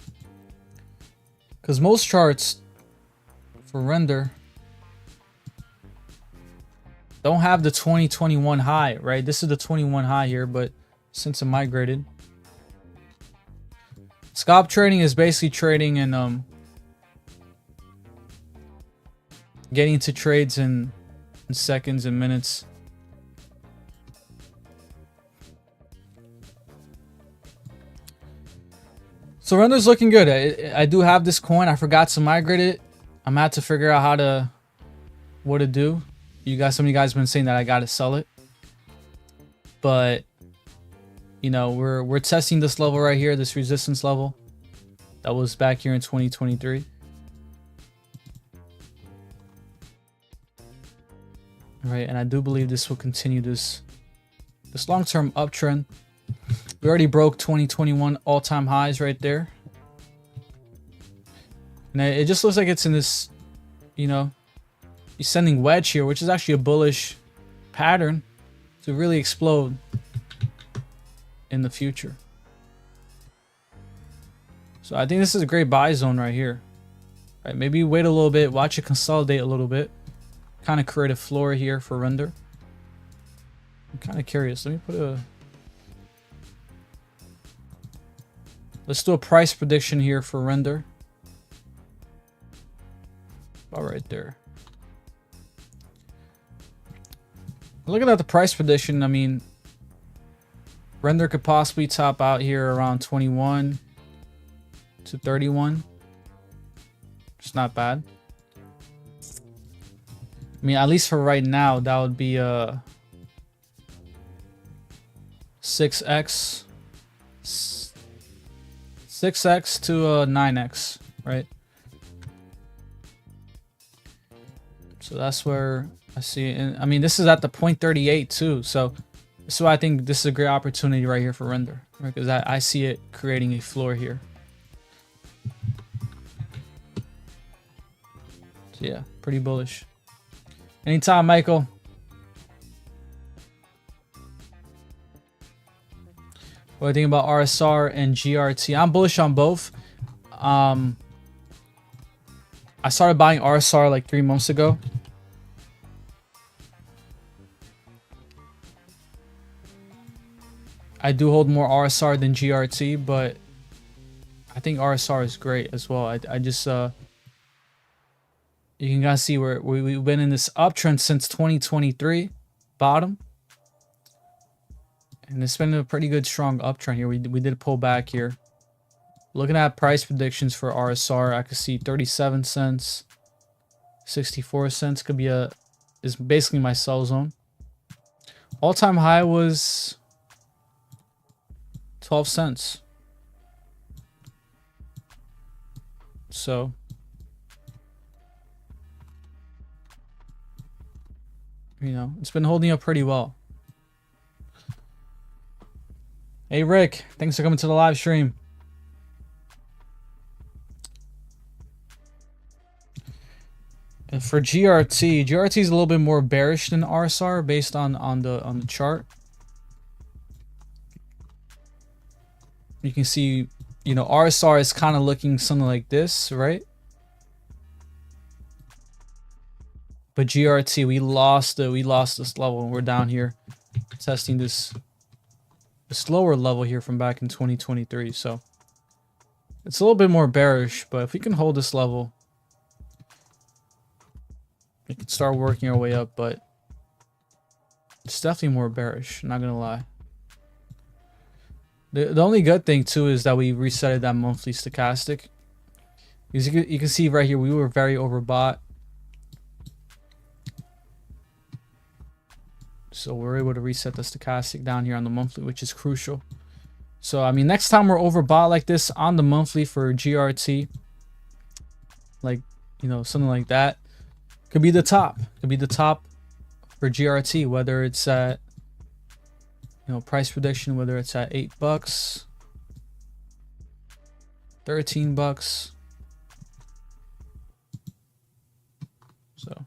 Because most charts for render don't have the 2021 high, right? This is the 21 high here, but since it migrated. Scalp trading is basically trading and getting into trades in seconds and minutes. So render's looking good. I do have this coin. I forgot to migrate it. I'm gonna have to figure out what to do. Some of you guys been saying that I gotta sell it, but you know we're testing this level right here, this resistance level that was back here in 2023. Right, and I do believe this will continue this long-term uptrend. We already broke 2021 all-time highs right there. And it just looks like it's in this, you know, descending wedge here, which is actually a bullish pattern to really explode in the future. So I think this is a great buy zone right here. Right, maybe wait a little bit, watch it consolidate a little bit. Kind of create a floor here for render. I'm kind of curious. Let me put a... Let's do a price prediction here for render. About right there. Looking at the price prediction, I mean, render could possibly top out here around 21 to 31. It's not bad. I mean, at least for right now, that would be a 6x. 6x to a 9x, right? So that's where I see it. And I mean, this is at the 0.38 too. So I think this is a great opportunity right here for render, right? Because I see it creating a floor here. So yeah, pretty bullish. Anytime, Michael. What do you think about RSR and GRT? I'm bullish on both. I started buying RSR like 3 months ago. I do hold more RSR than GRT, but I think RSR is great as well. I just you can guys see where we've been in this uptrend since 2023 bottom. And it's been a pretty good strong uptrend here. We did pull back here. Looking at price predictions for RSR, I could see 37 cents, 64 cents could be is basically my sell zone. All-time high was 12 cents. So you know, it's been holding up pretty well. Hey Rick, thanks for coming to the live stream. And for GRT is a little bit more bearish than RSR based on the chart. You can see, you know, RSR is kind of looking something like this, right? But GRT, we lost this level, and we're down here testing this lower level here from back in 2023. So it's a little bit more bearish, but if we can hold this level, we can start working our way up. But it's definitely more bearish, not gonna lie. The only good thing too is that we resetted that monthly stochastic. Because you can see right here, we were very overbought. So we're able to reset the stochastic down here on the monthly, which is crucial. So, I mean, next time we're overbought like this on the monthly for GRT, like, you know, something like that, could be the top. Could be the top for GRT, whether it's at, you know, price prediction, whether it's at $8, $13. So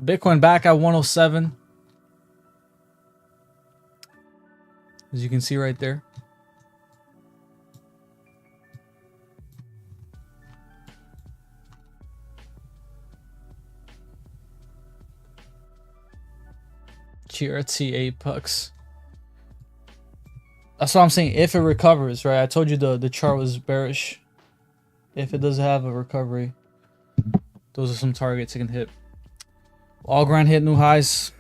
Bitcoin back at 107. As you can see right there. GRT 8 bucks. That's what I'm saying. If it recovers, right? I told you the chart was bearish. If it does have a recovery, those are some targets it can hit. Algo hit new highs.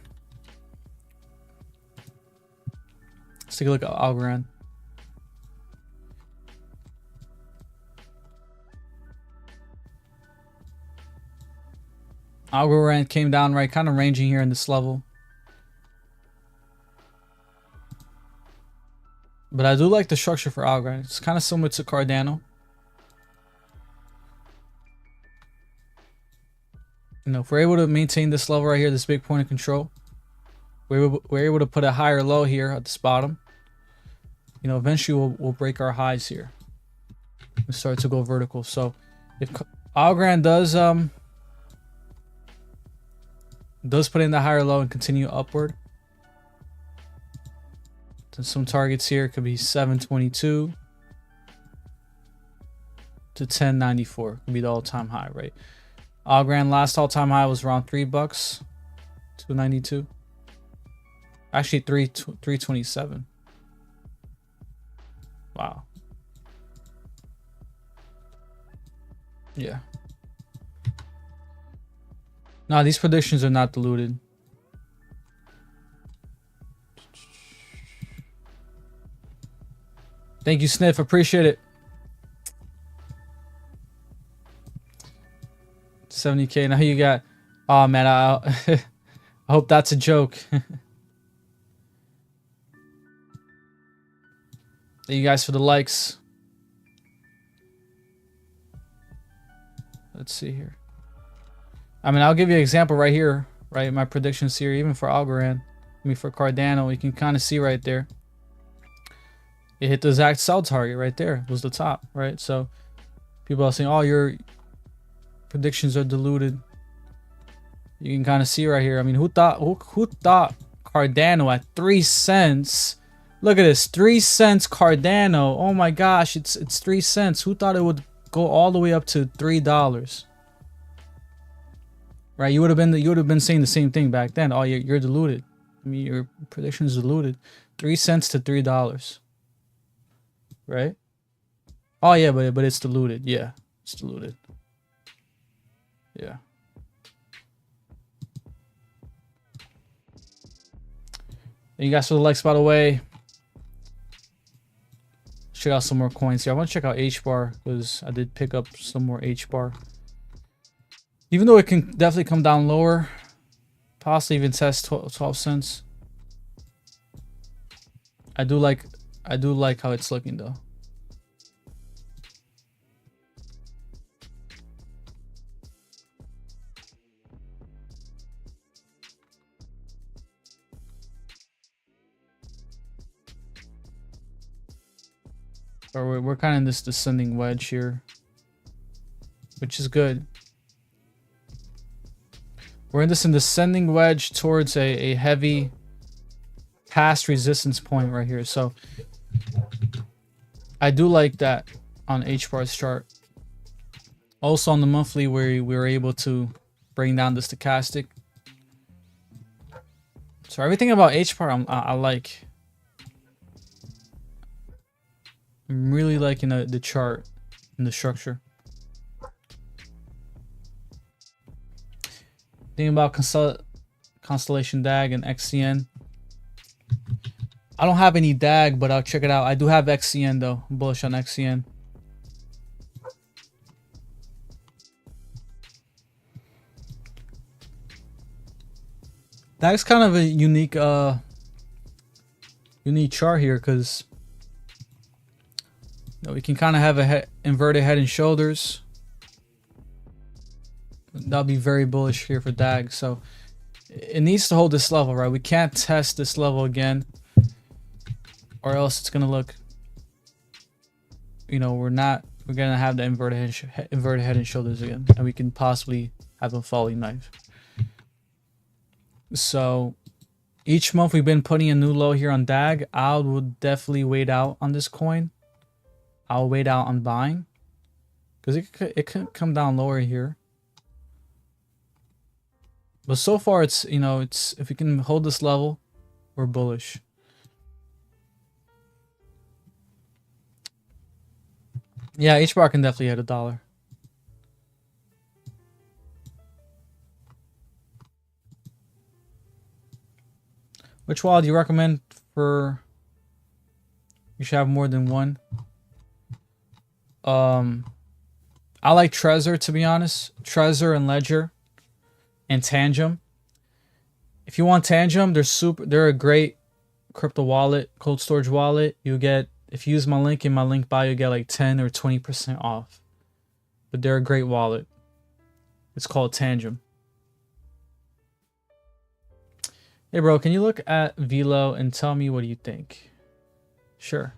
Let's take a look at Algo. Algo came down, right? Kind of ranging here in this level. But I do like the structure for Algo. It's kind of similar to Cardano. You know, if we're able to maintain this level right here, this big point of control, we're able to put a higher low here at this bottom. You know, eventually we'll break our highs here and start to go vertical. So if Algo does put in the higher low and continue upward, then some targets here could be 722 to 1094. Could be the all-time high, right? Algo last all-time high was around $3, 292. Actually, 327. Wow. Yeah. No, these predictions are not diluted. Thank you, Sniff. Appreciate it. 70K. Now you got. Oh man, I hope that's a joke. Thank you guys for the likes. Let's see here. I mean, I'll give you an example right here, right? My predictions here, even for Algo, I mean for Cardano, you can kind of see right there. It hit the exact sell target right there. It was the top, right? So people are saying, oh, your predictions are diluted. You can kind of see right here. I mean, who thought Cardano at 3 cents? Look at this, 3 cents Cardano. Oh my gosh, it's 3 cents. Who thought it would go all the way up to $3? Right? You would have been saying the same thing back then. Oh, you're diluted. I mean, your prediction is diluted. 3 cents to $3. Right? Oh yeah, but it's diluted. Yeah, it's diluted. Yeah. Thank you guys for the likes, by the way. Check out some more coins here. I want to check out HBAR because I did pick up some more HBAR. Even though it can definitely come down lower, possibly even test 12 cents. I do like how it's looking though. Or we're kind of in this descending wedge here, which is good. We're in this descending wedge towards a heavy past resistance point right here. So I do like that on HBAR's chart. Also on the monthly, where we were able to bring down the stochastic. So everything about HBAR I like. I'm really liking the chart and the structure. Thinking about Constellation DAG and XCN. I don't have any DAG, but I'll check it out. I do have XCN though. I'm bullish on XCN. That's kind of a unique chart here, because we can kind of have a inverted head and shoulders. That'll be very bullish here for DAG. So it needs to hold this level, right? We can't test this level again, or else it's gonna look you know, we're gonna have the inverted head and shoulders again, and we can possibly have a falling knife. So each month we've been putting a new low here on DAG. I would definitely wait out on this coin. I'll wait out on buying because it could come down lower here. But so far it's, you know, it's, if we can hold this level, we're bullish. Yeah, HBAR can definitely hit $1. Which wallet do you recommend for? You should have more than one. I like Trezor, to be honest. Trezor and Ledger and Tangem. If you want Tangem, they're a great crypto wallet, cold storage wallet. You get, if you use my link in my link bio, you get like 10 or 20% off. But they're a great wallet. It's called Tangem. Hey bro, can you look at Velo and tell me what you think? Sure.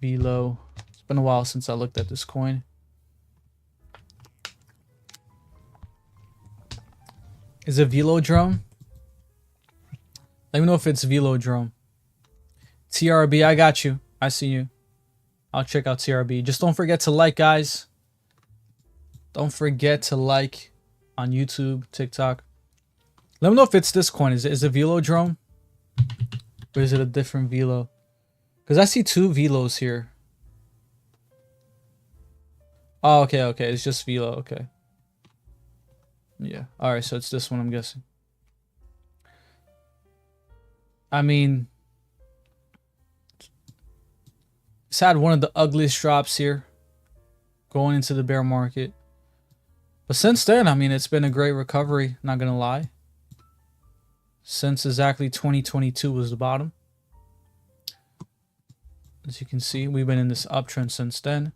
Velo. It's been a while since I looked at this coin. Is it Velodrome? Let me know if it's Velodrome. TRB, I got you. I see you. I'll check out TRB. Just don't forget to like, guys. Don't forget to like on YouTube, TikTok. Let me know if it's this coin. Is it Velodrome? Or is it a different Velo? Because I see two Velos here. Oh, okay, okay. It's just Velo, okay. Yeah. Alright, so it's this one, I'm guessing. I mean, it's had one of the ugliest drops here going into the bear market. But since then, I mean, it's been a great recovery, not gonna lie. Since exactly 2022 was the bottom. As you can see, we've been in this uptrend since then.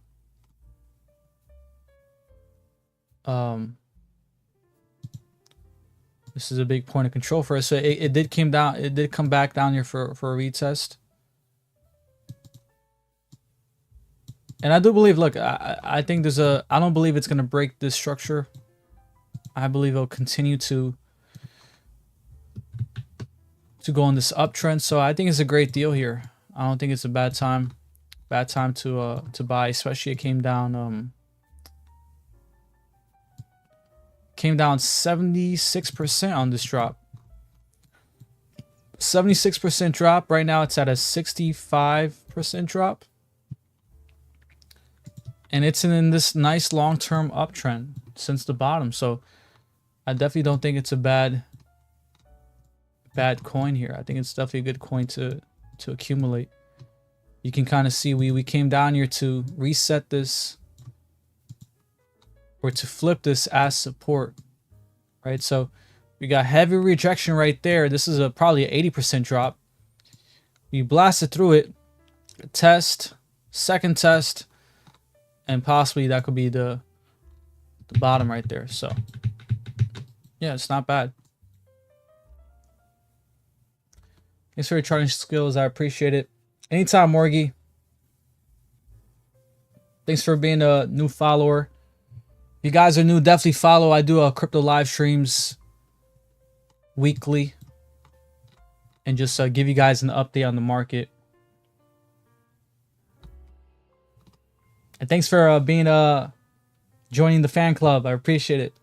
This is a big point of control for us. So it did come down. It did come back down here for a retest. And I do believe, look, I think there's a, I don't believe it's going to break this structure. I believe it'll continue to go on this uptrend. So I think it's a great deal here. I don't think it's a bad time to buy, especially it came down 76% on this drop. 76% drop. Right now it's at a 65% drop. And it's in this nice long-term uptrend since the bottom. So I definitely don't think it's a bad coin here. I think it's definitely a good coin to accumulate. You can kind of see we came down here to reset this, or to flip this as support, right? So we got heavy rejection right there. This is probably an 80% drop. We blasted through it, a test, second test, and possibly that could be the bottom right there. So yeah, it's not bad. Thanks for your charting skills. I appreciate it. Anytime, Morgie. Thanks for being a new follower. If you guys are new, definitely follow. I do crypto live streams weekly. And just give you guys an update on the market. And thanks for being joining the fan club. I appreciate it.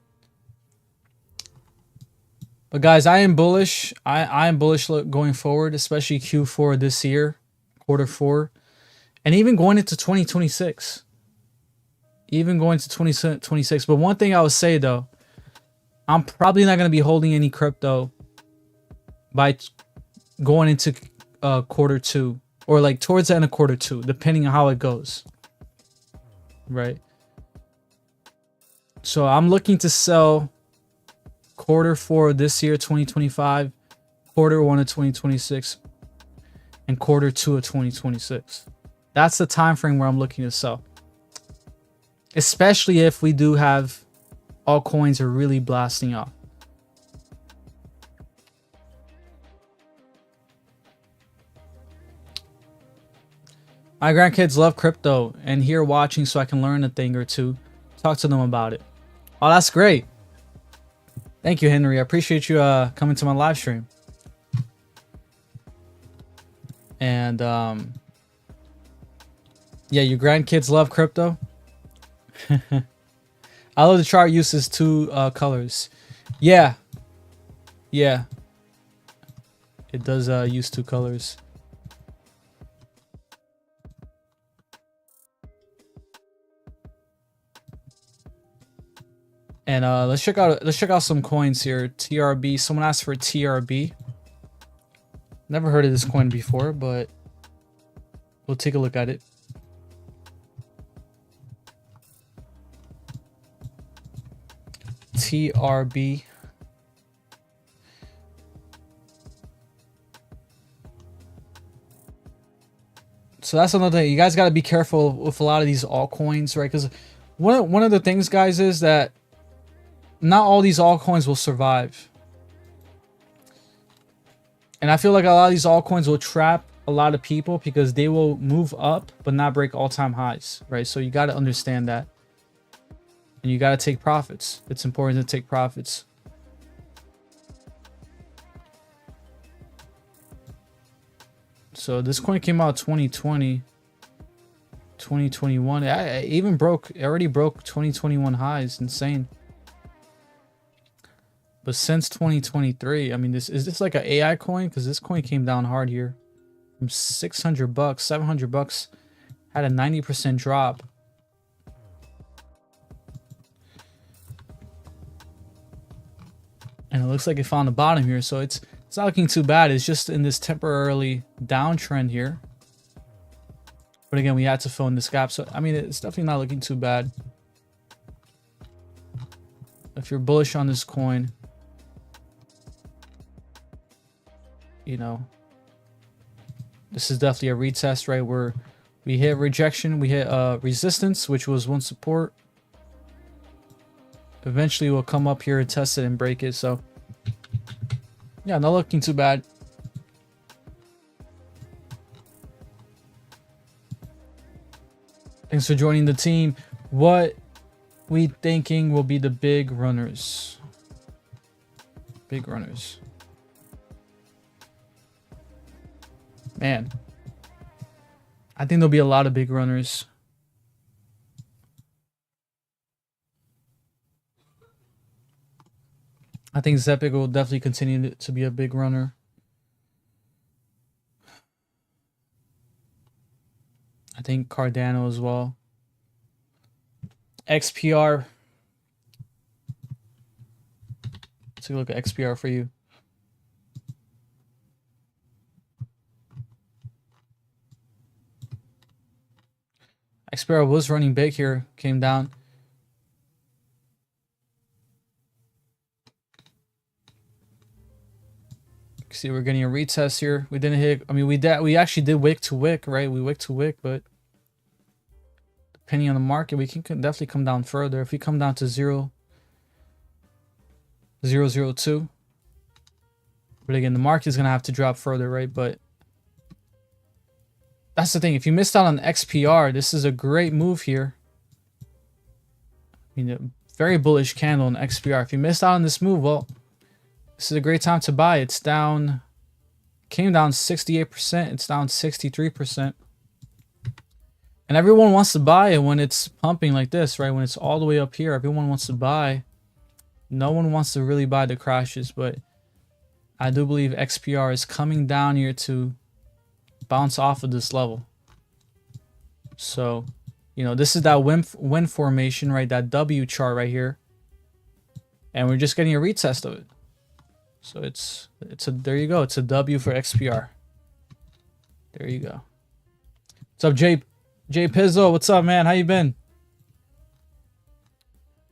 But guys, I am bullish. I am bullish going forward, especially Q4 this year, Q4, and even going into 2026. Even going to 2026. But one thing I would say though, I'm probably not going to be holding any crypto by going into Q2, or like towards the end of Q2, depending on how it goes. Right. So I'm looking to sell Q4 this year, 2025, Q1 of 2026, and Q2 of 2026. That's the time frame where I'm looking to sell. Especially if we do have altcoins are really blasting off. My grandkids love crypto and here watching so I can learn a thing or two. Talk to them about it. Oh, that's great. Thank you, Henry. I appreciate you coming to my live stream. And yeah, your grandkids love crypto. I love the chart uses two colors. Yeah. Yeah. It does use two colors. And let's check out some coins here. TRB. Someone asked for TRB. Never heard of this coin before, but we'll take a look at it. TRB. So that's another thing. You guys got to be careful with a lot of these altcoins, right? Because one of the things, guys, is that not all these altcoins will survive. And I feel like a lot of these altcoins will trap a lot of people because they will move up but not break all-time highs, right? So you got to understand that. And you got to take profits. It's important to take profits. So this coin came out 2020, 2021. It already broke 2021 highs. Insane. But since 2023, I mean, is this like an AI coin? Because this coin came down hard here. From 600 bucks, 700 bucks, had a 90% drop. And it looks like it found the bottom here. So it's not looking too bad. It's just in this temporarily downtrend here. But again, we had to fill in this gap. So, I mean, it's definitely not looking too bad. If you're bullish on this coin, you know, this is definitely a retest, right? Where we hit rejection, we hit resistance, which was one support. Eventually we'll come up here and test it and break it. So yeah, not looking too bad. Thanks for joining the team. What we thinking will be the big runners? Big runners. Man, I think there'll be a lot of big runners. I think Zepic will definitely continue to be a big runner. I think Cardano as well. XPR. Let's take a look at XPR for you. XPR was running big here, came down. See, we're getting a retest here. We didn't hit. I mean, we actually did wick to wick, right? We wick to wick, but depending on the market, we can definitely come down further. If we come down to 0.002, but again, the market is gonna have to drop further, right? But that's the thing. If you missed out on XPR, this is a great move here. I mean, a very bullish candle in XPR. If you missed out on this move, well, this is a great time to buy. It's down, came down 68%. It's down 63%. And everyone wants to buy it when it's pumping like this, right? When it's all the way up here, everyone wants to buy. No one wants to really buy the crashes, but I do believe XPR is coming down here to bounce off of this level. So, you know, this is that win formation, right? That W chart right here. And we're just getting a retest of it. So there you go. It's a W for XPR. There you go. What's up, Jay Pizzo? What's up, man? How you been?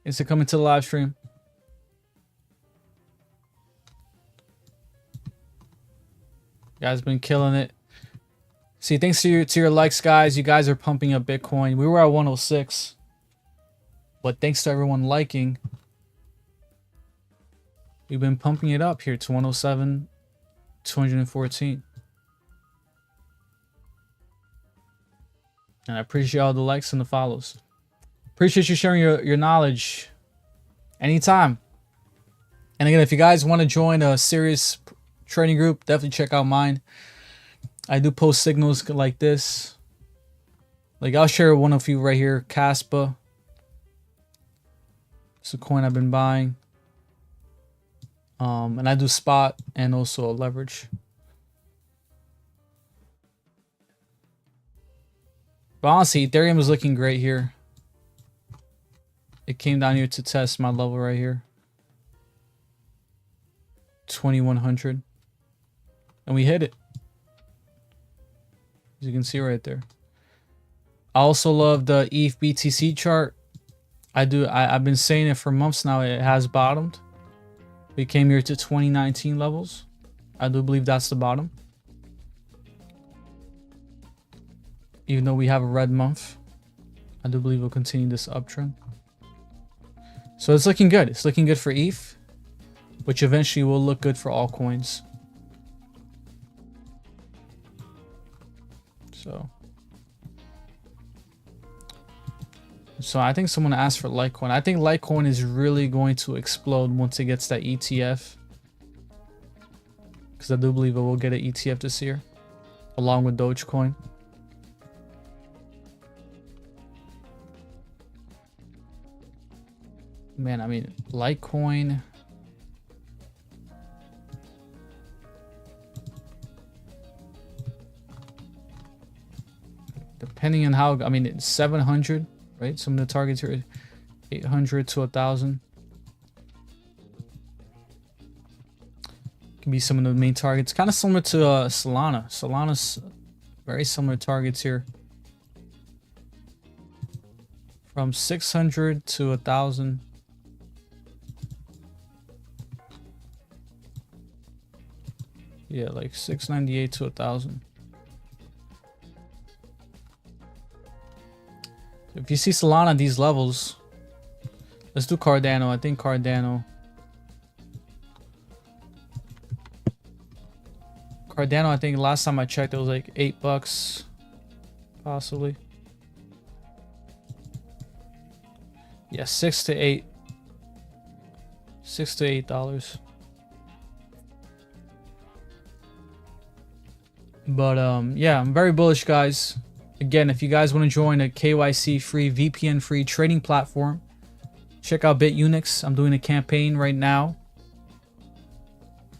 Thanks for coming to the live stream. You guys been killing it. See, thanks to your likes, guys. You guys are pumping up Bitcoin. We were at 106. But thanks to everyone liking, we've been pumping it up here to 107, 214. And I appreciate all the likes and the follows. Appreciate you sharing your knowledge anytime. And again, if you guys want to join a serious trading group, definitely check out mine. I do post signals like this. Like I'll share one of you right here, Caspa. It's a coin I've been buying. And I do spot and also leverage. But honestly, Ethereum is looking great here. It came down here to test my level right here. 2100. And we hit it. As you can see right there. I also love the ETH BTC chart. I've been saying it for months now. It has bottomed. We came here to 2019 levels. I do believe that's the bottom. Even though we have a red month, I do believe we'll continue this uptrend. So it's looking good. It's looking good for ETH, which eventually will look good for all coins. So I think someone asked for Litecoin. I think Litecoin is really going to explode once it gets that ETF. Because I do believe it will get an ETF this year, along with Dogecoin. Man, I mean, Litecoin. Depending on how, I mean, it's 700, right? Some of the targets here, 800 to 1,000. Can be some of the main targets. Kind of similar to Solana. Solana's very similar targets here. From 600 to 1,000. Yeah, like 698 to 1,000. If you see Solana at these levels, let's do Cardano. I think Cardano, I think last time I checked, it was like $8, possibly. Yeah, $6 to $8. $6 to $8. But yeah, I'm very bullish, guys. Again, if you guys want to join a KYC free, VPN free trading platform, check out BitUnix. I'm doing a campaign right now.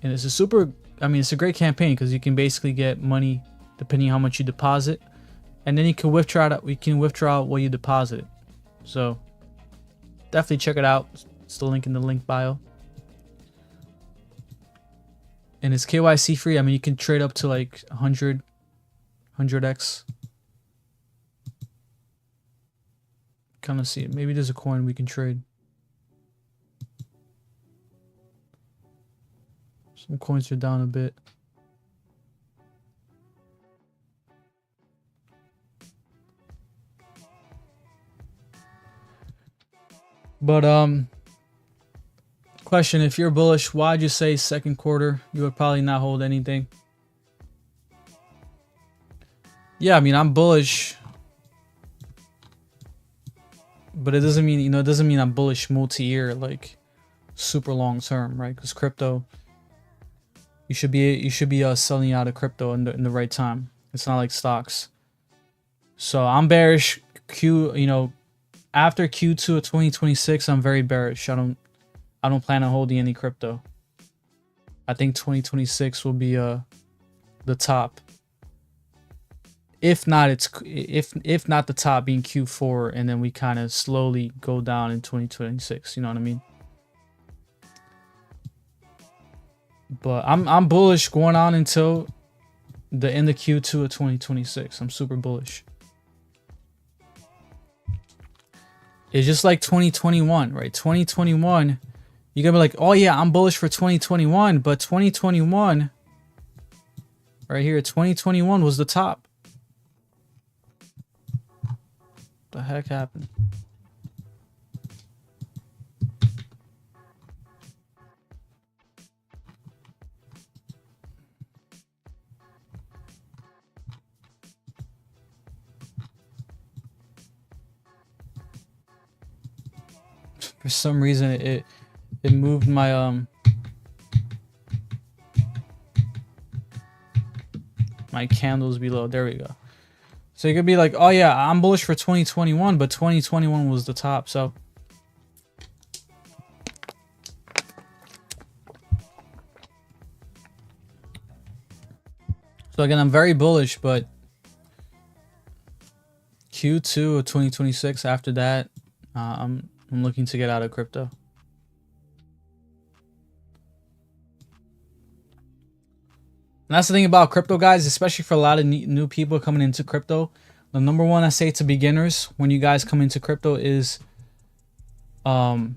And it's a super, I mean, it's a great campaign because you can basically get money depending on how much you deposit. And then you can withdraw it, we can withdraw what you deposited. So definitely check it out. It's the link in the link bio. And it's KYC free. I mean, you can trade up to like 100x. Kind of see it. Maybe there's a coin we can trade. Some coins are down a bit. But question, if you're bullish, why'd you say second quarter you would probably not hold anything? Yeah, I mean, I'm bullish, but it doesn't mean, you know, it doesn't mean I'm bullish multi-year, like super long term, right? Because crypto, you should be selling out of crypto in the right time. It's not like stocks. So I'm bearish. After Q2 of 2026, I'm very bearish. I don't plan on holding any crypto. I think 2026 will be the top. If not, if not the top being Q4, and then we kind of slowly go down in 2026. You know what I mean? But I'm bullish going on until the end of Q2 of 2026. I'm super bullish. It's just like 2021, right? 2021, you're gonna be like, oh yeah, I'm bullish for 2021, but 2021, right here, 2021 was the top. What the heck happened? For some reason, it moved my my candles below. There we go. So you could be like, oh yeah, I'm bullish for 2021, but 2021 was the top. So again, I'm very bullish, but Q2 of 2026, after that, I'm looking to get out of crypto. And that's the thing about crypto, guys, especially for a lot of new people coming into crypto. The number one I say to beginners when you guys come into crypto is you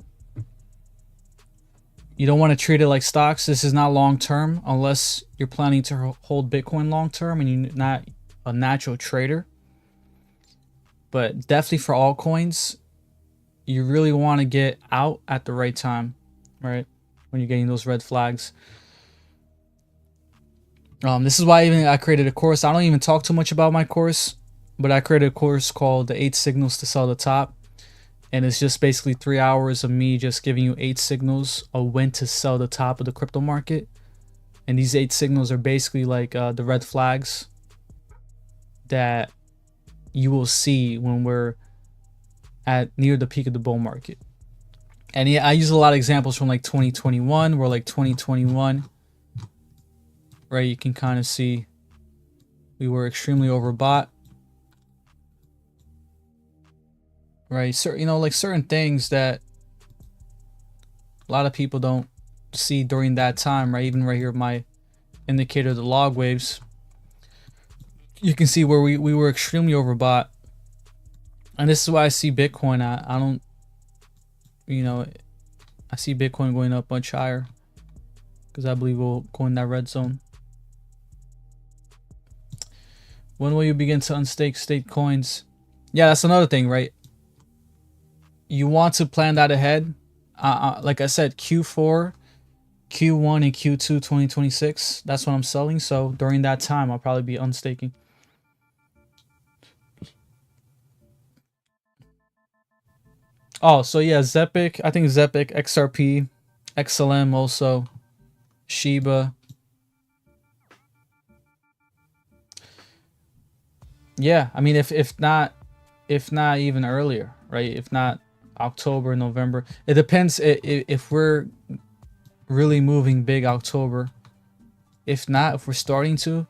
don't want to treat it like stocks. This is not long term unless you're planning to hold Bitcoin long term and you're not a natural trader. But definitely for altcoins, you really want to get out at the right time, right? When you're getting those red flags. This is why I created a course. I don't even talk too much about my course, but I created a course called the 8 Signals to Sell the Top. And it's just basically 3 hours of me just giving you 8 signals of when to sell the top of the crypto market. And these 8 signals are basically like the red flags that you will see when we're at near the peak of the bull market. And yeah, I use a lot of examples from like 2021, where like 2021, right, you can kind of see we were extremely overbought, right? So, you know, like certain things that a lot of people don't see during that time, right? Even right here, my indicator, the log waves, you can see where we were extremely overbought. And this is why I see Bitcoin. I don't, you know, I see Bitcoin going up much higher because I believe we'll go in that red zone. When will you begin to unstake state coins? Yeah, that's another thing, right? You want to plan that ahead. Like I said, Q4, Q1, and Q2 2026. That's when I'm selling. So during that time, I'll probably be unstaking. Oh, so yeah, Zepic. I think Zepic, XRP, XLM also, Shiba. Yeah, I mean, if not even earlier, right? If not October, November. It depends if we're really moving big October. If not, if we're starting to,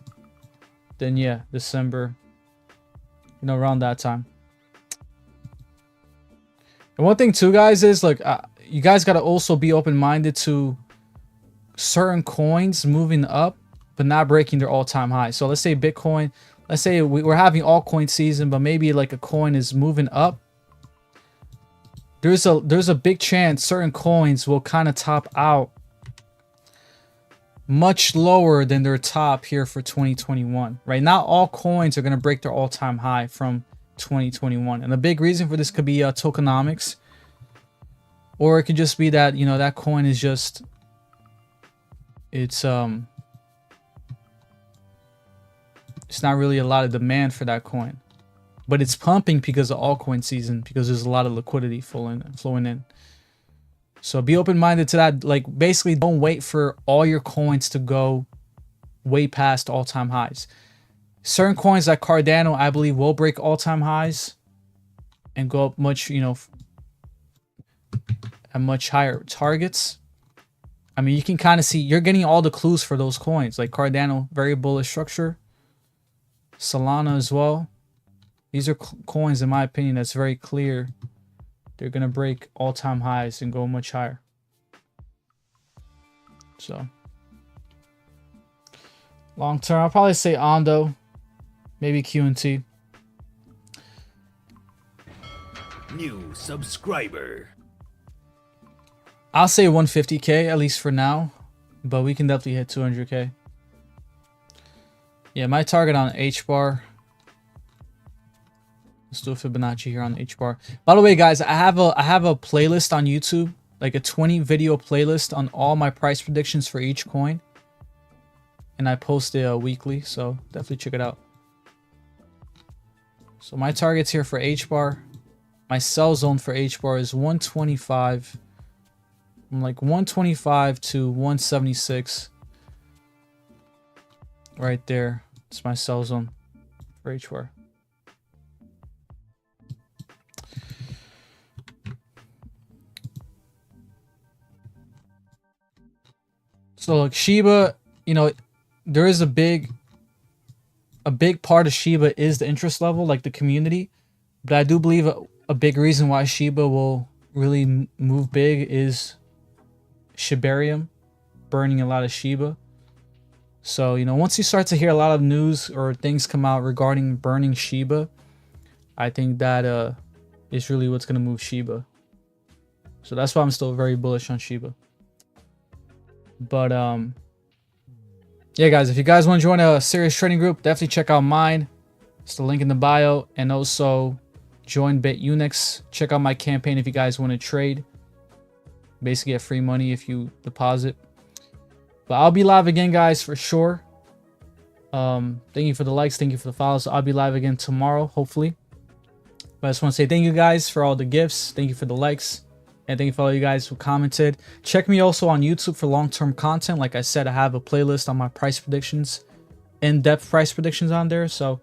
then yeah, December, you know, around that time. And one thing too, guys, is like you guys got to also be open-minded to certain coins moving up but not breaking their all-time high. So let's say Bitcoin, let's say we're having altcoin season, but maybe like a coin is moving up. There's a big chance certain coins will kind of top out much lower than their top here for 2021, right? Not all coins are going to break their all-time high from 2021. And the big reason for this could be tokenomics, or it could just be that, you know, that coin is just, it's not really a lot of demand for that coin, but it's pumping because of altcoin season, because there's a lot of liquidity flowing in. So be open-minded to that. Like basically don't wait for all your coins to go way past all-time highs. Certain coins like Cardano, I believe, will break all-time highs and go up much, you know, at much higher targets. I mean, you can kind of see, you're getting all the clues for those coins. Like Cardano, very bullish structure. Solana as well. These are coins, in my opinion, that's very clear. They're going to break all-time highs and go much higher. So, long term, I'll probably say Ondo, maybe QNT. New subscriber. I'll say 150K, at least for now, but we can definitely hit 200K. Yeah, my target on HBAR. Let's do a Fibonacci here on HBAR. By the way, guys, I have a playlist on YouTube, like a 20 video playlist on all my price predictions for each coin, and I post it weekly, so definitely check it out. So my targets here for HBAR, my sell zone for HBAR is 125. From like 125 to 176. Right there. It's my sell zone for HBAR. So like Shiba, you know, there is a big part of Shiba is the interest level, like the community. But I do believe a big reason why Shiba will really move big is Shibarium burning a lot of Shiba. So, you know, once you start to hear a lot of news or things come out regarding burning Shiba, I think that is really what's going to move Shiba. So that's why I'm still very bullish on Shiba. But yeah, guys, if you guys want to join a serious trading group, definitely check out mine. It's the link in the bio. And also join BitUnix. Check out my campaign if you guys want to trade. Basically get free money if you deposit. But I'll be live again, guys, for sure. Thank you for the likes. Thank you for the follows. I'll be live again tomorrow, hopefully. But I just want to say thank you guys for all the gifts. Thank you for the likes. And thank you for all you guys who commented. Check me also on YouTube for long-term content. Like I said, I have a playlist on my price predictions. In-depth price predictions on there. So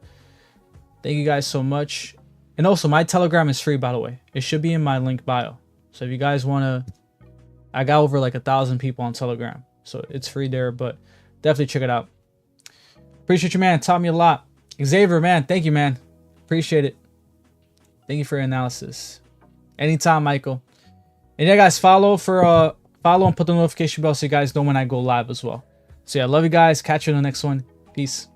thank you guys so much. And also, my Telegram is free, by the way. It should be in my link bio. So if you guys want to... I got over like 1,000 people on Telegram. So it's free there, but definitely check it out. Appreciate you, man. Taught me a lot. Xavier, man. Thank you, man. Appreciate it. Thank you for your analysis. Anytime, Michael. And yeah, guys, follow and put the notification bell so you guys know when I go live as well. So yeah, love you guys. Catch you in the next one. Peace.